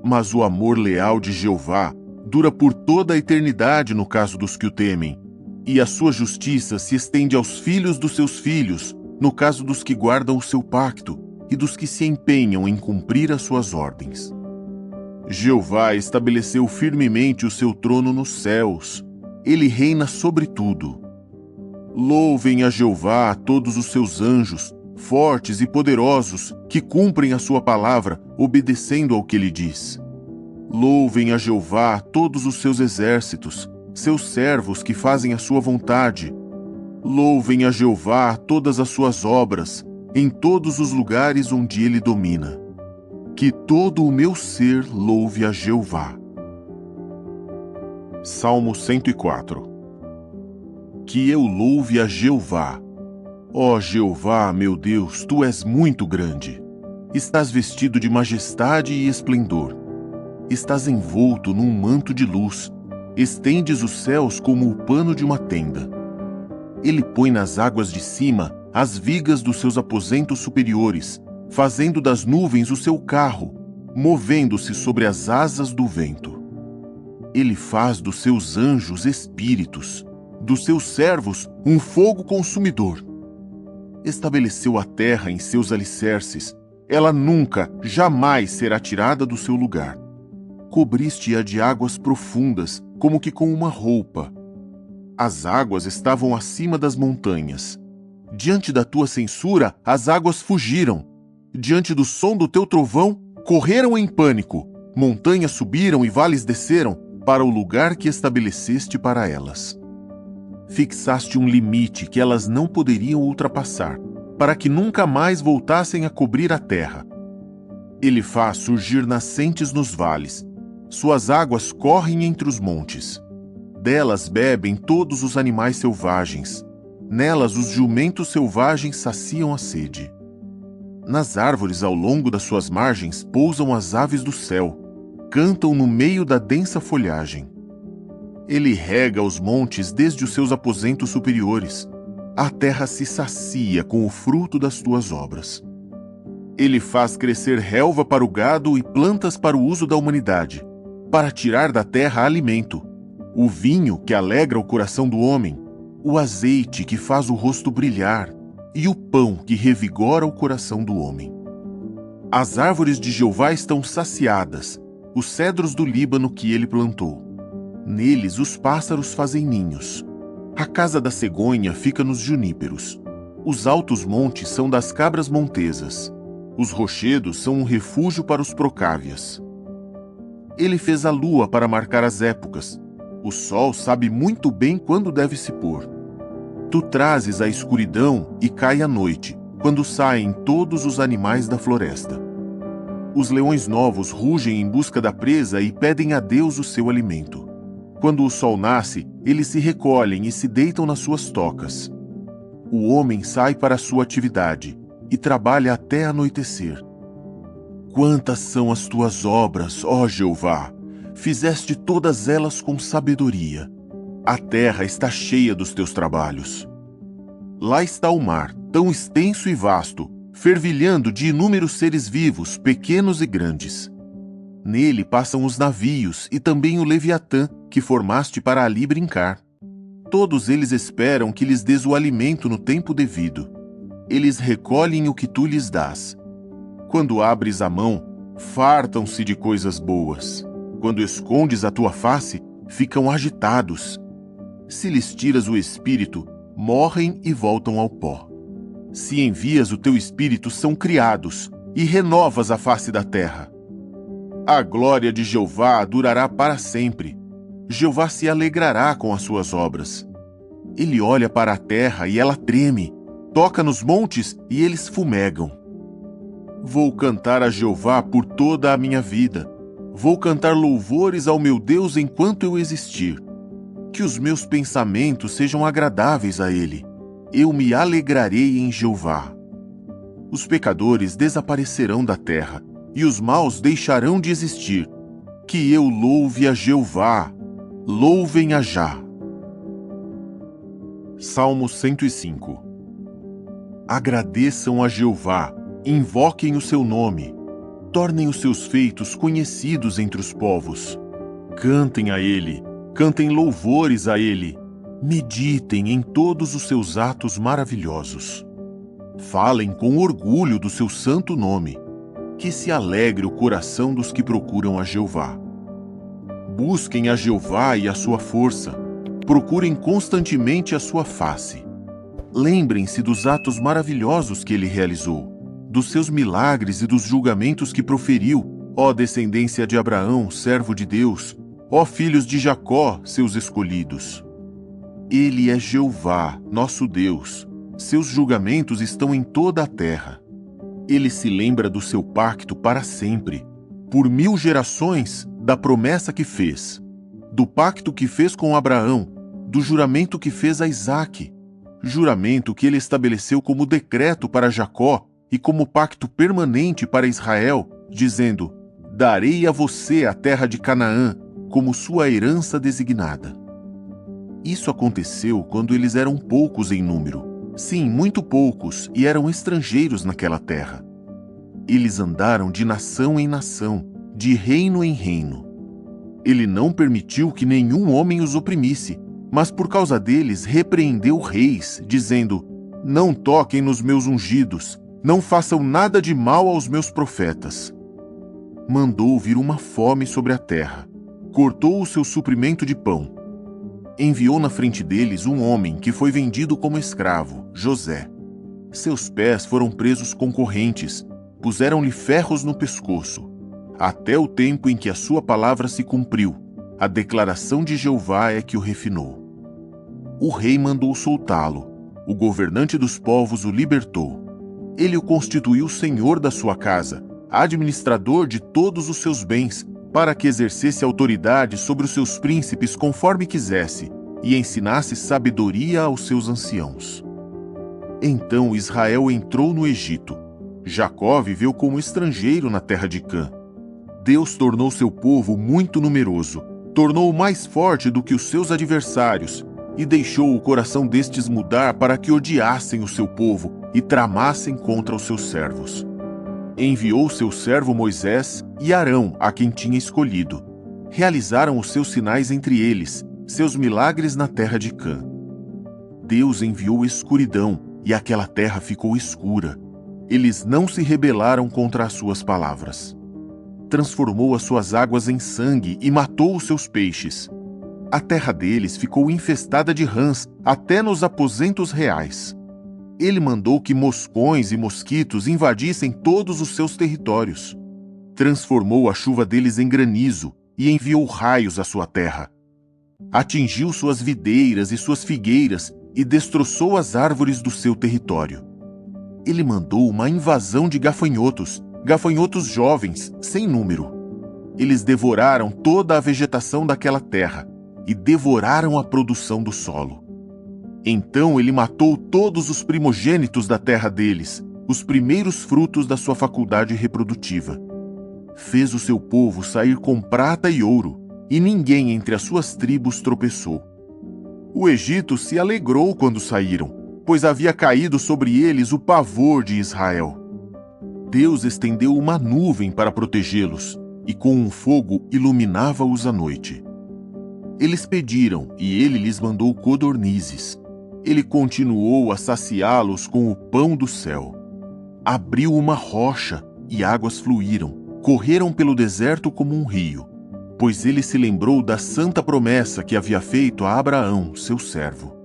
Mas o amor leal de Jeová dura por toda a eternidade no caso dos que o temem, e a sua justiça se estende aos filhos dos seus filhos, no caso dos que guardam o seu pacto e dos que se empenham em cumprir as suas ordens. Jeová estabeleceu firmemente o seu trono nos céus. Ele reina sobre tudo. Louvem a Jeová todos os seus anjos, fortes e poderosos, que cumprem a sua palavra, obedecendo ao que ele diz. Louvem a Jeová todos os seus exércitos, seus servos que fazem a sua vontade. Louvem a Jeová todas as suas obras, em todos os lugares onde ele domina. Que todo o meu ser louve a Jeová. Salmo 104. Que eu louve a Jeová. Ó Jeová, meu Deus, tu és muito grande. Estás vestido de majestade e esplendor. Estás envolto num manto de luz. Estendes os céus como o pano de uma tenda. Ele põe nas águas de cima as vigas dos seus aposentos superiores, fazendo das nuvens o seu carro, movendo-se sobre as asas do vento. Ele faz dos seus anjos espíritos, dos seus servos um fogo consumidor. Estabeleceu a terra em seus alicerces, ela nunca, jamais será tirada do seu lugar. Cobriste-a de águas profundas, como que com uma roupa. As águas estavam acima das montanhas. Diante da tua censura, as águas fugiram. Diante do som do teu trovão, correram em pânico. Montanhas subiram e vales desceram para o lugar que estabeleceste para elas. Fixaste um limite que elas não poderiam ultrapassar, para que nunca mais voltassem a cobrir a terra. Ele faz surgir nascentes nos vales. Suas águas correm entre os montes. Delas bebem todos os animais selvagens. Nelas os jumentos selvagens saciam a sede. Nas árvores ao longo das suas margens pousam as aves do céu. Cantam no meio da densa folhagem. Ele rega os montes desde os seus aposentos superiores. A terra se sacia com o fruto das tuas obras. Ele faz crescer relva para o gado e plantas para o uso da humanidade, para tirar da terra alimento, o vinho que alegra o coração do homem, o azeite que faz o rosto brilhar e o pão que revigora o coração do homem. As árvores de Jeová estão saciadas, os cedros do Líbano que ele plantou. Neles os pássaros fazem ninhos. A casa da cegonha fica nos juníperos. Os altos montes são das cabras montesas. Os rochedos são um refúgio para os procávias. Ele fez a lua para marcar as épocas. O sol sabe muito bem quando deve se pôr. Tu trazes a escuridão e cai a noite, quando saem todos os animais da floresta. Os leões novos rugem em busca da presa e pedem a Deus o seu alimento. Quando o sol nasce, eles se recolhem e se deitam nas suas tocas. O homem sai para a sua atividade e trabalha até anoitecer. Quantas são as tuas obras, ó Jeová! Fizeste todas elas com sabedoria. A terra está cheia dos teus trabalhos. Lá está o mar, tão extenso e vasto, fervilhando de inúmeros seres vivos, pequenos e grandes. Nele passam os navios e também o Leviatã, que formaste para ali brincar. Todos eles esperam que lhes dês o alimento no tempo devido. Eles recolhem o que tu lhes dás. Quando abres a mão, fartam-se de coisas boas. Quando escondes a tua face, ficam agitados. Se lhes tiras o espírito, morrem e voltam ao pó. Se envias o teu espírito, são criados, e renovas a face da terra. A glória de Jeová durará para sempre. Jeová se alegrará com as suas obras. Ele olha para a terra e ela treme, toca nos montes e eles fumegam. Vou cantar a Jeová por toda a minha vida. Vou cantar louvores ao meu Deus enquanto eu existir. Que os meus pensamentos sejam agradáveis a Ele. Eu me alegrarei em Jeová. Os pecadores desaparecerão da terra, e os maus deixarão de existir. Que eu louve a Jeová. Louvem a Já. Salmo 105. Agradeçam a Jeová, invoquem o seu nome. Tornem os seus feitos conhecidos entre os povos. Cantem a Ele, cantem louvores a Ele. Meditem em todos os seus atos maravilhosos. Falem com orgulho do seu santo nome. Que se alegre o coração dos que procuram a Jeová. Busquem a Jeová e a sua força. Procurem constantemente a sua face. Lembrem-se dos atos maravilhosos que Ele realizou, dos seus milagres e dos julgamentos que proferiu, ó descendência de Abraão, servo de Deus, ó filhos de Jacó, seus escolhidos. Ele é Jeová, nosso Deus. Seus julgamentos estão em toda a terra. Ele se lembra do seu pacto para sempre, por 1000 gerações, da promessa que fez, do pacto que fez com Abraão, do juramento que fez a Isaque, juramento que ele estabeleceu como decreto para Jacó e como pacto permanente para Israel, dizendo: darei a você a terra de Canaã como sua herança designada. Isso aconteceu quando eles eram poucos em número. Sim, muito poucos, e eram estrangeiros naquela terra. Eles andaram de nação em nação, de reino em reino. Ele não permitiu que nenhum homem os oprimisse, mas por causa deles repreendeu reis, dizendo: não toquem nos meus ungidos, não façam nada de mal aos meus profetas. Mandou vir uma fome sobre a terra, cortou o seu suprimento de pão. Enviou na frente deles um homem que foi vendido como escravo, José. Seus pés foram presos com correntes, puseram-lhe ferros no pescoço, até o tempo em que a sua palavra se cumpriu. A declaração de Jeová é que o refinou. O rei mandou soltá-lo. O governante dos povos o libertou. Ele o constituiu senhor da sua casa, administrador de todos os seus bens, para que exercesse autoridade sobre os seus príncipes conforme quisesse, e ensinasse sabedoria aos seus anciãos. Então Israel entrou no Egito. Jacó viveu como estrangeiro na terra de Cã. Deus tornou seu povo muito numeroso, tornou-o mais forte do que os seus adversários, e deixou o coração destes mudar para que odiassem o seu povo e tramassem contra os seus servos. Enviou seu servo Moisés e Arão, a quem tinha escolhido. Realizaram os seus sinais entre eles, seus milagres na terra de Cã. Deus enviou escuridão, e aquela terra ficou escura. Eles não se rebelaram contra as suas palavras. Transformou as suas águas em sangue e matou os seus peixes. A terra deles ficou infestada de rãs, até nos aposentos reais. Ele mandou que moscões e mosquitos invadissem todos os seus territórios. Transformou a chuva deles em granizo e enviou raios à sua terra. Atingiu suas videiras e suas figueiras e destroçou as árvores do seu território. Ele mandou uma invasão de gafanhotos jovens, sem número. Eles devoraram toda a vegetação daquela terra e devoraram a produção do solo. Então ele matou todos os primogênitos da terra deles, os primeiros frutos da sua faculdade reprodutiva. Fez o seu povo sair com prata e ouro, e ninguém entre as suas tribos tropeçou. O Egito se alegrou quando saíram, pois havia caído sobre eles o pavor de Israel. Deus estendeu uma nuvem para protegê-los, e com um fogo iluminava-os à noite. Eles pediram, e ele lhes mandou codornizes. Ele continuou a saciá-los com o pão do céu. Abriu uma rocha, e águas fluíram, correram pelo deserto como um rio, pois ele se lembrou da santa promessa que havia feito a Abraão, seu servo.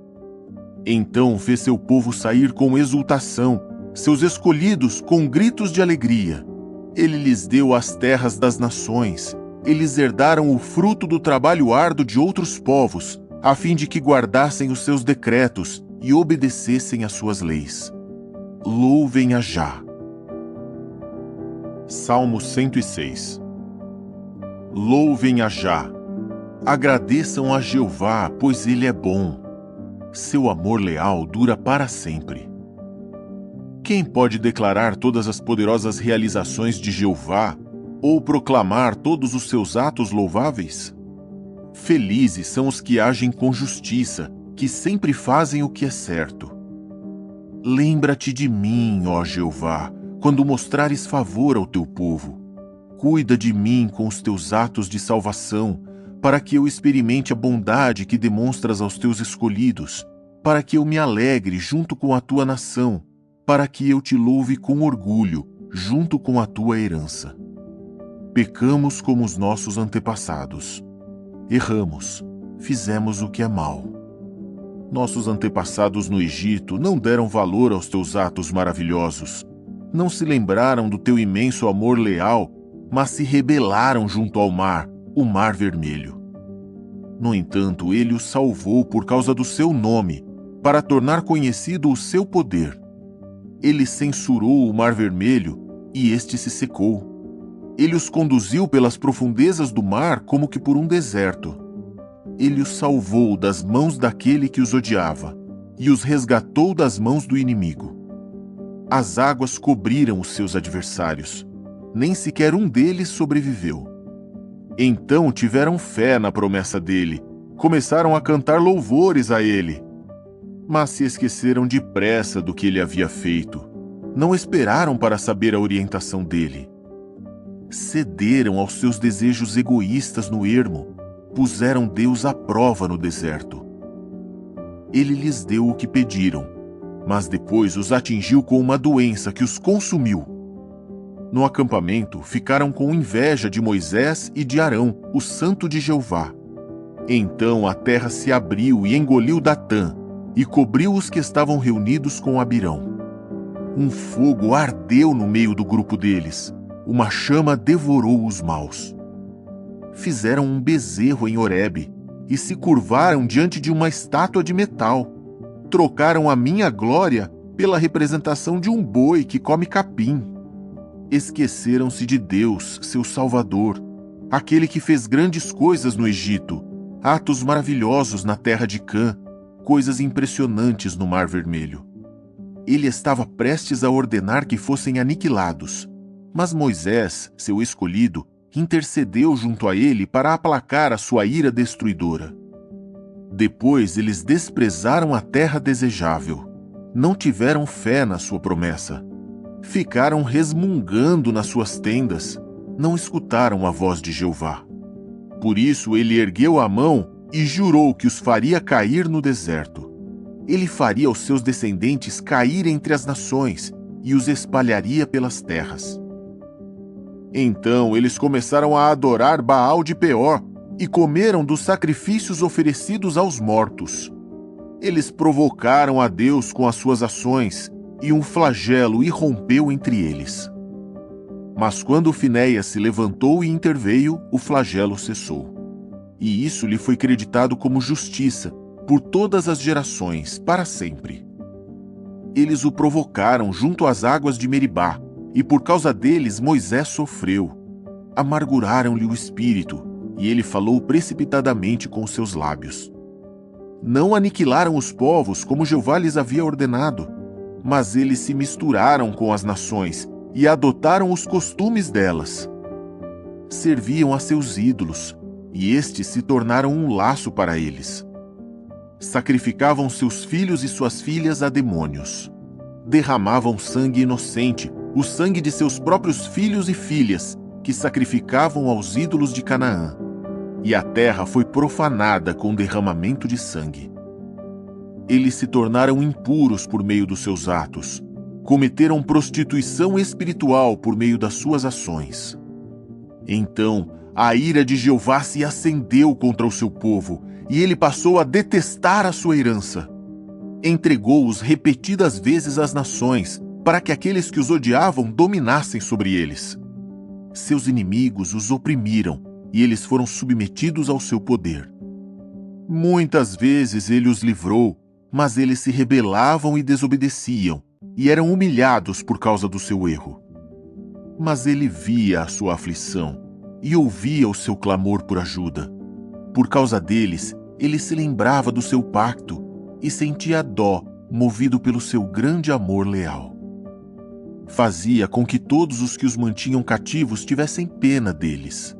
Então fez seu povo sair com exultação, seus escolhidos com gritos de alegria. Ele lhes deu as terras das nações, eles herdaram o fruto do trabalho árduo de outros povos, a fim de que guardassem os seus decretos e obedecessem às suas leis. Louvem a Jah. Salmo 106. Louvem a Jah. Agradeçam a Jeová, pois ele é bom. Seu amor leal dura para sempre. Quem pode declarar todas as poderosas realizações de Jeová ou proclamar todos os seus atos louváveis? Felizes são os que agem com justiça, que sempre fazem o que é certo. Lembra-te de mim, ó Jeová, quando mostrares favor ao teu povo. Cuida de mim com os teus atos de salvação, para que eu experimente a bondade que demonstras aos teus escolhidos, para que eu me alegre junto com a tua nação, para que eu te louve com orgulho, junto com a tua herança. Pecamos como os nossos antepassados. Erramos, fizemos o que é mal. Nossos antepassados no Egito não deram valor aos teus atos maravilhosos. Não se lembraram do teu imenso amor leal, mas se rebelaram junto ao mar, o Mar Vermelho. No entanto, ele os salvou por causa do seu nome, para tornar conhecido o seu poder. Ele censurou o Mar Vermelho, e este se secou. Ele os conduziu pelas profundezas do mar como que por um deserto. Ele os salvou das mãos daquele que os odiava, e os resgatou das mãos do inimigo. As águas cobriram os seus adversários. Nem sequer um deles sobreviveu. Então tiveram fé na promessa dele, começaram a cantar louvores a ele. Mas se esqueceram depressa do que ele havia feito. Não esperaram para saber a orientação dele. Cederam aos seus desejos egoístas no ermo, puseram Deus à prova no deserto. Ele lhes deu o que pediram, mas depois os atingiu com uma doença que os consumiu. No acampamento, ficaram com inveja de Moisés e de Arão, o santo de Jeová. Então a terra se abriu e engoliu Datã, e cobriu os que estavam reunidos com Abirão. Um fogo ardeu no meio do grupo deles, uma chama devorou os maus. Fizeram um bezerro em Horebe, e se curvaram diante de uma estátua de metal. Trocaram a minha glória pela representação de um boi que come capim. Esqueceram-se de Deus, seu Salvador, aquele que fez grandes coisas no Egito, atos maravilhosos na terra de Cã, coisas impressionantes no Mar Vermelho. Ele estava prestes a ordenar que fossem aniquilados, mas Moisés, seu escolhido, intercedeu junto a ele para aplacar a sua ira destruidora. Depois eles desprezaram a terra desejável, não tiveram fé na sua promessa. Ficaram resmungando nas suas tendas, não escutaram a voz de Jeová. Por isso ele ergueu a mão e jurou que os faria cair no deserto. Ele faria os seus descendentes cair entre as nações e os espalharia pelas terras. Então eles começaram a adorar Baal de Peor e comeram dos sacrifícios oferecidos aos mortos. Eles provocaram a Deus com as suas ações, e um flagelo irrompeu entre eles. Mas quando Finéias se levantou e interveio, o flagelo cessou. E isso lhe foi creditado como justiça por todas as gerações, para sempre. Eles o provocaram junto às águas de Meribá, e por causa deles Moisés sofreu. Amarguraram-lhe o espírito, e ele falou precipitadamente com seus lábios. Não aniquilaram os povos como Jeová lhes havia ordenado, mas eles se misturaram com as nações e adotaram os costumes delas. Serviam a seus ídolos, e estes se tornaram um laço para eles. Sacrificavam seus filhos e suas filhas a demônios. Derramavam sangue inocente, o sangue de seus próprios filhos e filhas, que sacrificavam aos ídolos de Canaã. E a terra foi profanada com derramamento de sangue. Eles se tornaram impuros por meio dos seus atos. Cometeram prostituição espiritual por meio das suas ações. Então, a ira de Jeová se acendeu contra o seu povo, e ele passou a detestar a sua herança. Entregou-os repetidas vezes às nações, para que aqueles que os odiavam dominassem sobre eles. Seus inimigos os oprimiram, e eles foram submetidos ao seu poder. Muitas vezes ele os livrou, mas eles se rebelavam e desobedeciam, e eram humilhados por causa do seu erro. Mas ele via a sua aflição, e ouvia o seu clamor por ajuda. Por causa deles, ele se lembrava do seu pacto, e sentia dó, movido pelo seu grande amor leal. Fazia com que todos os que os mantinham cativos tivessem pena deles.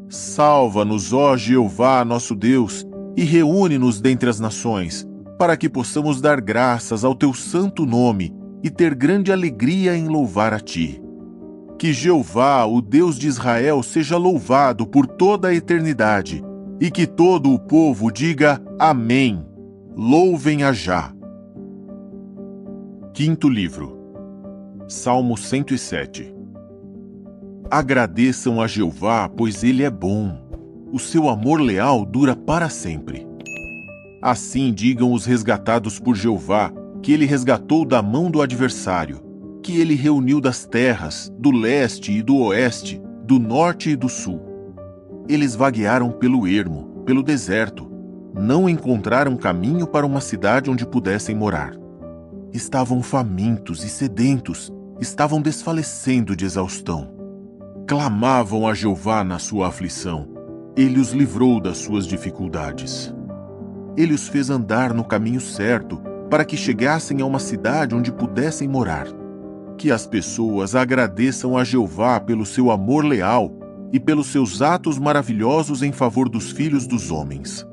Salva-nos, ó Jeová, nosso Deus, e reúne-nos dentre as nações, para que possamos dar graças ao teu santo nome e ter grande alegria em louvar a ti. Que Jeová, o Deus de Israel, seja louvado por toda a eternidade, e que todo o povo diga Amém. Louvem a Já. Quinto livro. Salmo 107. Agradeçam a Jeová, pois ele é bom. O seu amor leal dura para sempre. Assim digam os resgatados por Jeová, que ele resgatou da mão do adversário, que ele reuniu das terras, do leste e do oeste, do norte e do sul. Eles vaguearam pelo ermo, pelo deserto, não encontraram caminho para uma cidade onde pudessem morar. Estavam famintos e sedentos, estavam desfalecendo de exaustão. Clamavam a Jeová na sua aflição. Ele os livrou das suas dificuldades. Ele os fez andar no caminho certo, para que chegassem a uma cidade onde pudessem morar. Que as pessoas agradeçam a Jeová pelo seu amor leal e pelos seus atos maravilhosos em favor dos filhos dos homens.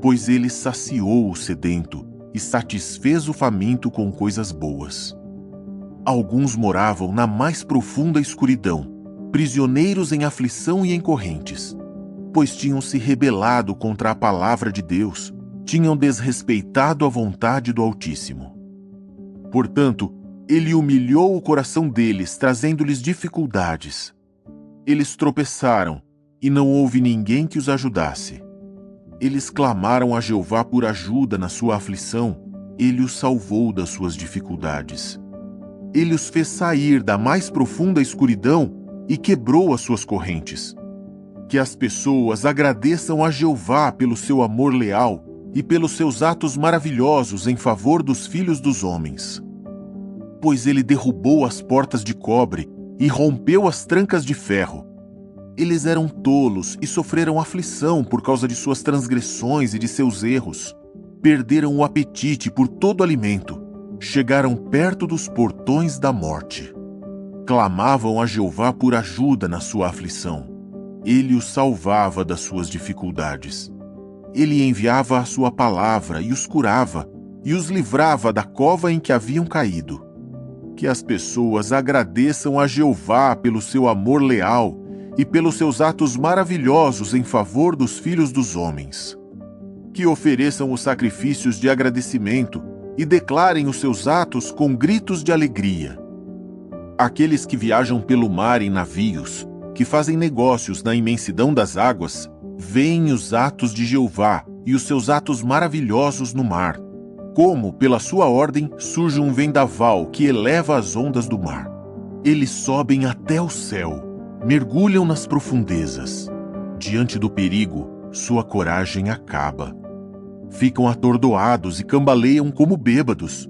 Pois ele saciou o sedento e satisfez o faminto com coisas boas. Alguns moravam na mais profunda escuridão, prisioneiros em aflição e em correntes, pois tinham se rebelado contra a palavra de Deus, tinham desrespeitado a vontade do Altíssimo. Portanto, ele humilhou o coração deles, trazendo-lhes dificuldades. Eles tropeçaram, e não houve ninguém que os ajudasse. Eles clamaram a Jeová por ajuda na sua aflição, ele os salvou das suas dificuldades. Ele os fez sair da mais profunda escuridão e quebrou as suas correntes. Que as pessoas agradeçam a Jeová pelo seu amor leal e pelos seus atos maravilhosos em favor dos filhos dos homens. Pois ele derrubou as portas de cobre e rompeu as trancas de ferro. Eles eram tolos e sofreram aflição por causa de suas transgressões e de seus erros. Perderam o apetite por todo alimento. Chegaram perto dos portões da morte. Clamavam a Jeová por ajuda na sua aflição. Ele os salvava das suas dificuldades. Ele enviava a sua palavra e os curava, e os livrava da cova em que haviam caído. Que as pessoas agradeçam a Jeová pelo seu amor leal e pelos seus atos maravilhosos em favor dos filhos dos homens. Que ofereçam os sacrifícios de agradecimento e declarem os seus atos com gritos de alegria. Aqueles que viajam pelo mar em navios, que fazem negócios na imensidão das águas, veem os atos de Jeová e os seus atos maravilhosos no mar. Como, pela sua ordem, surge um vendaval que eleva as ondas do mar. Eles sobem até o céu, mergulham nas profundezas. Diante do perigo, sua coragem acaba. Ficam atordoados e cambaleiam como bêbados,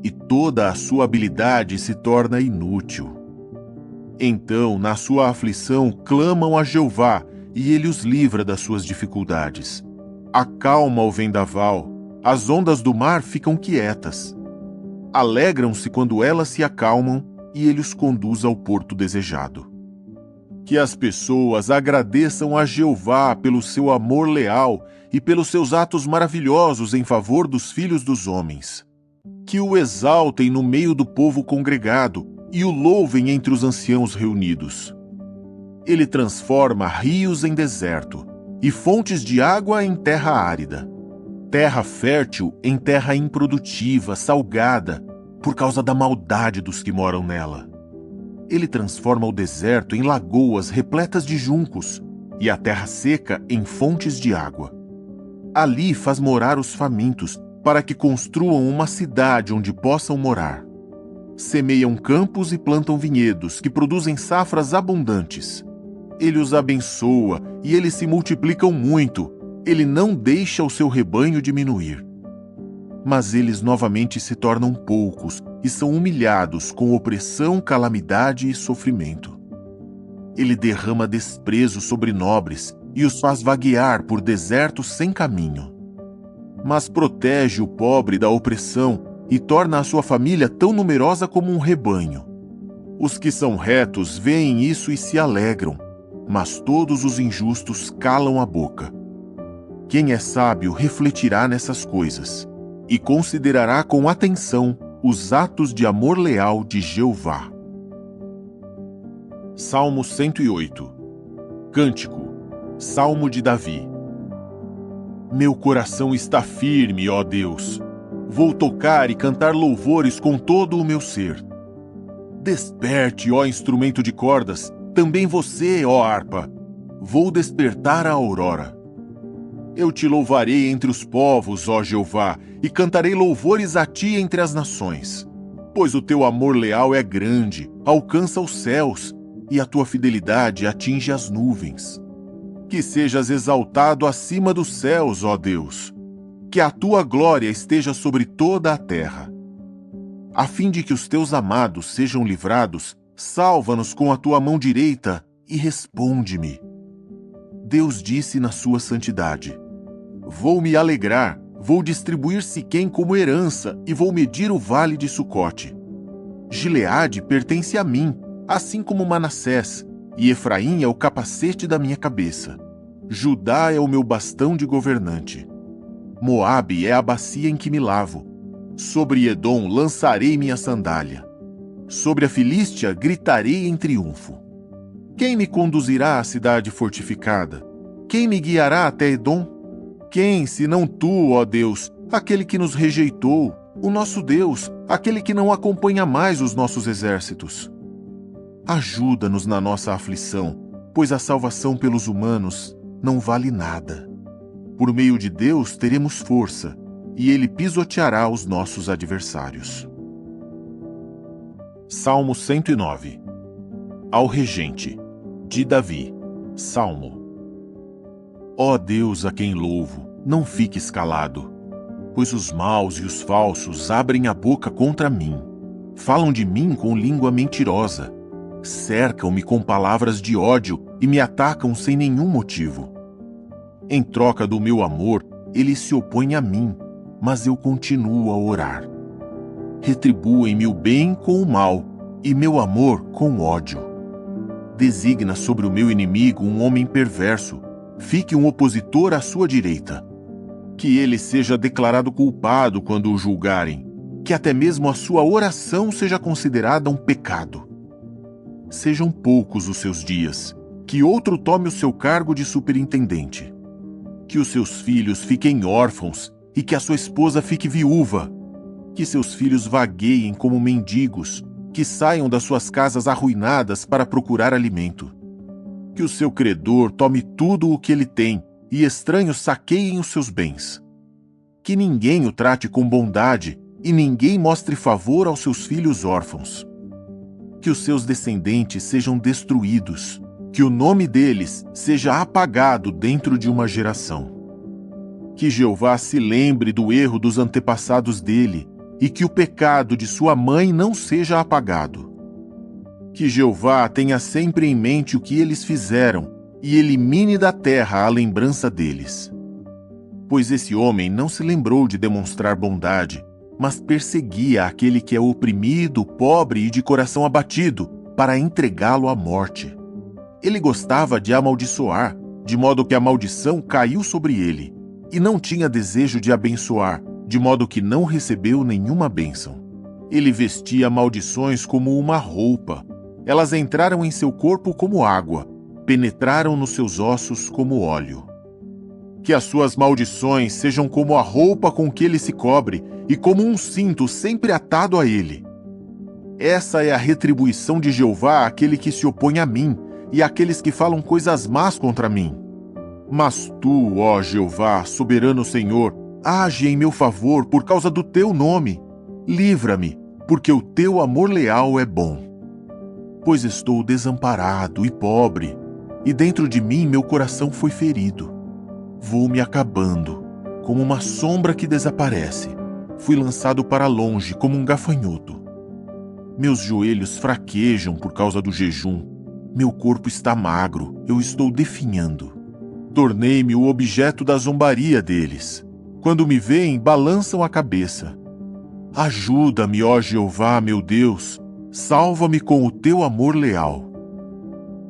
e toda a sua habilidade se torna inútil. Então, na sua aflição, clamam a Jeová, e ele os livra das suas dificuldades. Acalma o vendaval, as ondas do mar ficam quietas. Alegram-se quando elas se acalmam, e ele os conduz ao porto desejado. Que as pessoas agradeçam a Jeová pelo seu amor leal e pelos seus atos maravilhosos em favor dos filhos dos homens. Que o exaltem no meio do povo congregado e o louvem entre os anciãos reunidos. Ele transforma rios em deserto e fontes de água em terra árida, terra fértil em terra improdutiva, salgada, por causa da maldade dos que moram nela. Ele transforma o deserto em lagoas repletas de juncos e a terra seca em fontes de água. Ali faz morar os famintos, para que construam uma cidade onde possam morar. Semeiam campos e plantam vinhedos, que produzem safras abundantes. Ele os abençoa e eles se multiplicam muito. Ele não deixa o seu rebanho diminuir. Mas eles novamente se tornam poucos e são humilhados com opressão, calamidade e sofrimento. Ele derrama desprezo sobre nobres e os faz vaguear por desertos sem caminho. Mas protege o pobre da opressão e torna a sua família tão numerosa como um rebanho. Os que são retos veem isso e se alegram, mas todos os injustos calam a boca. Quem é sábio refletirá nessas coisas e considerará com atenção os atos de amor leal de Jeová. Salmo 108. Cântico. Salmo de Davi. Meu coração está firme, ó Deus. Vou tocar e cantar louvores com todo o meu ser. Desperte, ó instrumento de cordas, também você, ó harpa. Vou despertar a aurora. Eu te louvarei entre os povos, ó Jeová, e cantarei louvores a ti entre as nações. Pois o teu amor leal é grande, alcança os céus, e a tua fidelidade atinge as nuvens. Que sejas exaltado acima dos céus, ó Deus. Que a tua glória esteja sobre toda a terra. A fim de que os teus amados sejam livrados, salva-nos com a tua mão direita e responde-me. Deus disse na sua santidade: Vou me alegrar, vou distribuir Siquém como herança e vou medir o vale de Sucote. Gileade pertence a mim, assim como Manassés, e Efraim é o capacete da minha cabeça. Judá é o meu bastão de governante. Moabe é a bacia em que me lavo. Sobre Edom lançarei minha sandália. Sobre a Filístia gritarei em triunfo. Quem me conduzirá à cidade fortificada? Quem me guiará até Edom? Quem, senão tu, ó Deus, aquele que nos rejeitou, o nosso Deus, aquele que não acompanha mais os nossos exércitos? Ajuda-nos na nossa aflição, pois a salvação pelos humanos não vale nada. Por meio de Deus teremos força, e Ele pisoteará os nossos adversários. Salmo 109. Ao regente, de Davi. Salmo. Ó Deus a quem louvo, não fiques calado, pois os maus e os falsos abrem a boca contra mim. Falam de mim com língua mentirosa. Cercam-me com palavras de ódio e me atacam sem nenhum motivo. Em troca do meu amor, eles se opõem a mim, mas eu continuo a orar. Retribuem-me o bem com o mal, e meu amor com ódio. Designa sobre o meu inimigo um homem perverso, fique um opositor à sua direita. Que ele seja declarado culpado quando o julgarem, que até mesmo a sua oração seja considerada um pecado. Sejam poucos os seus dias, que outro tome o seu cargo de superintendente. Que os seus filhos fiquem órfãos e que a sua esposa fique viúva. Que seus filhos vagueiem como mendigos, que saiam das suas casas arruinadas para procurar alimento. Que o seu credor tome tudo o que ele tem e estranhos saqueiem os seus bens. Que ninguém o trate com bondade e ninguém mostre favor aos seus filhos órfãos. Que os seus descendentes sejam destruídos, que o nome deles seja apagado dentro de uma geração. Que Jeová se lembre do erro dos antepassados dele e que o pecado de sua mãe não seja apagado. Que Jeová tenha sempre em mente o que eles fizeram e elimine da terra a lembrança deles. Pois esse homem não se lembrou de demonstrar bondade, mas perseguia aquele que é oprimido, pobre e de coração abatido, para entregá-lo à morte. Ele gostava de amaldiçoar, de modo que a maldição caiu sobre ele, e não tinha desejo de abençoar, de modo que não recebeu nenhuma bênção. Ele vestia maldições como uma roupa. Elas entraram em seu corpo como água, penetraram nos seus ossos como óleo. Que as suas maldições sejam como a roupa com que ele se cobre e como um cinto sempre atado a ele. Essa é a retribuição de Jeová àquele que se opõe a mim e àqueles que falam coisas más contra mim. Mas tu, ó Jeová, soberano Senhor, age em meu favor por causa do teu nome. Livra-me, porque o teu amor leal é bom. Pois estou desamparado e pobre, e dentro de mim meu coração foi ferido. Vou me acabando, como uma sombra que desaparece. Fui lançado para longe como um gafanhoto. Meus joelhos fraquejam por causa do jejum. Meu corpo está magro, eu estou definhando. Tornei-me o objeto da zombaria deles. Quando me veem, balançam a cabeça. Ajuda-me, ó Jeová, meu Deus, salva-me com o teu amor leal.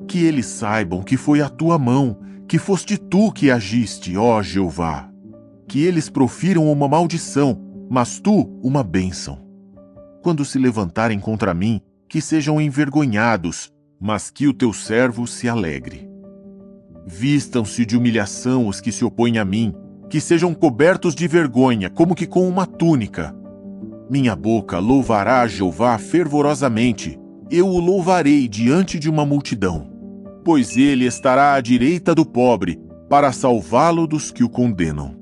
Que eles saibam que foi a tua mão, que foste tu que agiste, ó Jeová. Que eles profiram uma maldição, mas tu uma bênção. Quando se levantarem contra mim, que sejam envergonhados, mas que o teu servo se alegre. Vistam-se de humilhação os que se opõem a mim, que sejam cobertos de vergonha, como que com uma túnica. Minha boca louvará a Jeová fervorosamente, eu o louvarei diante de uma multidão, pois ele estará à direita do pobre, para salvá-lo dos que o condenam.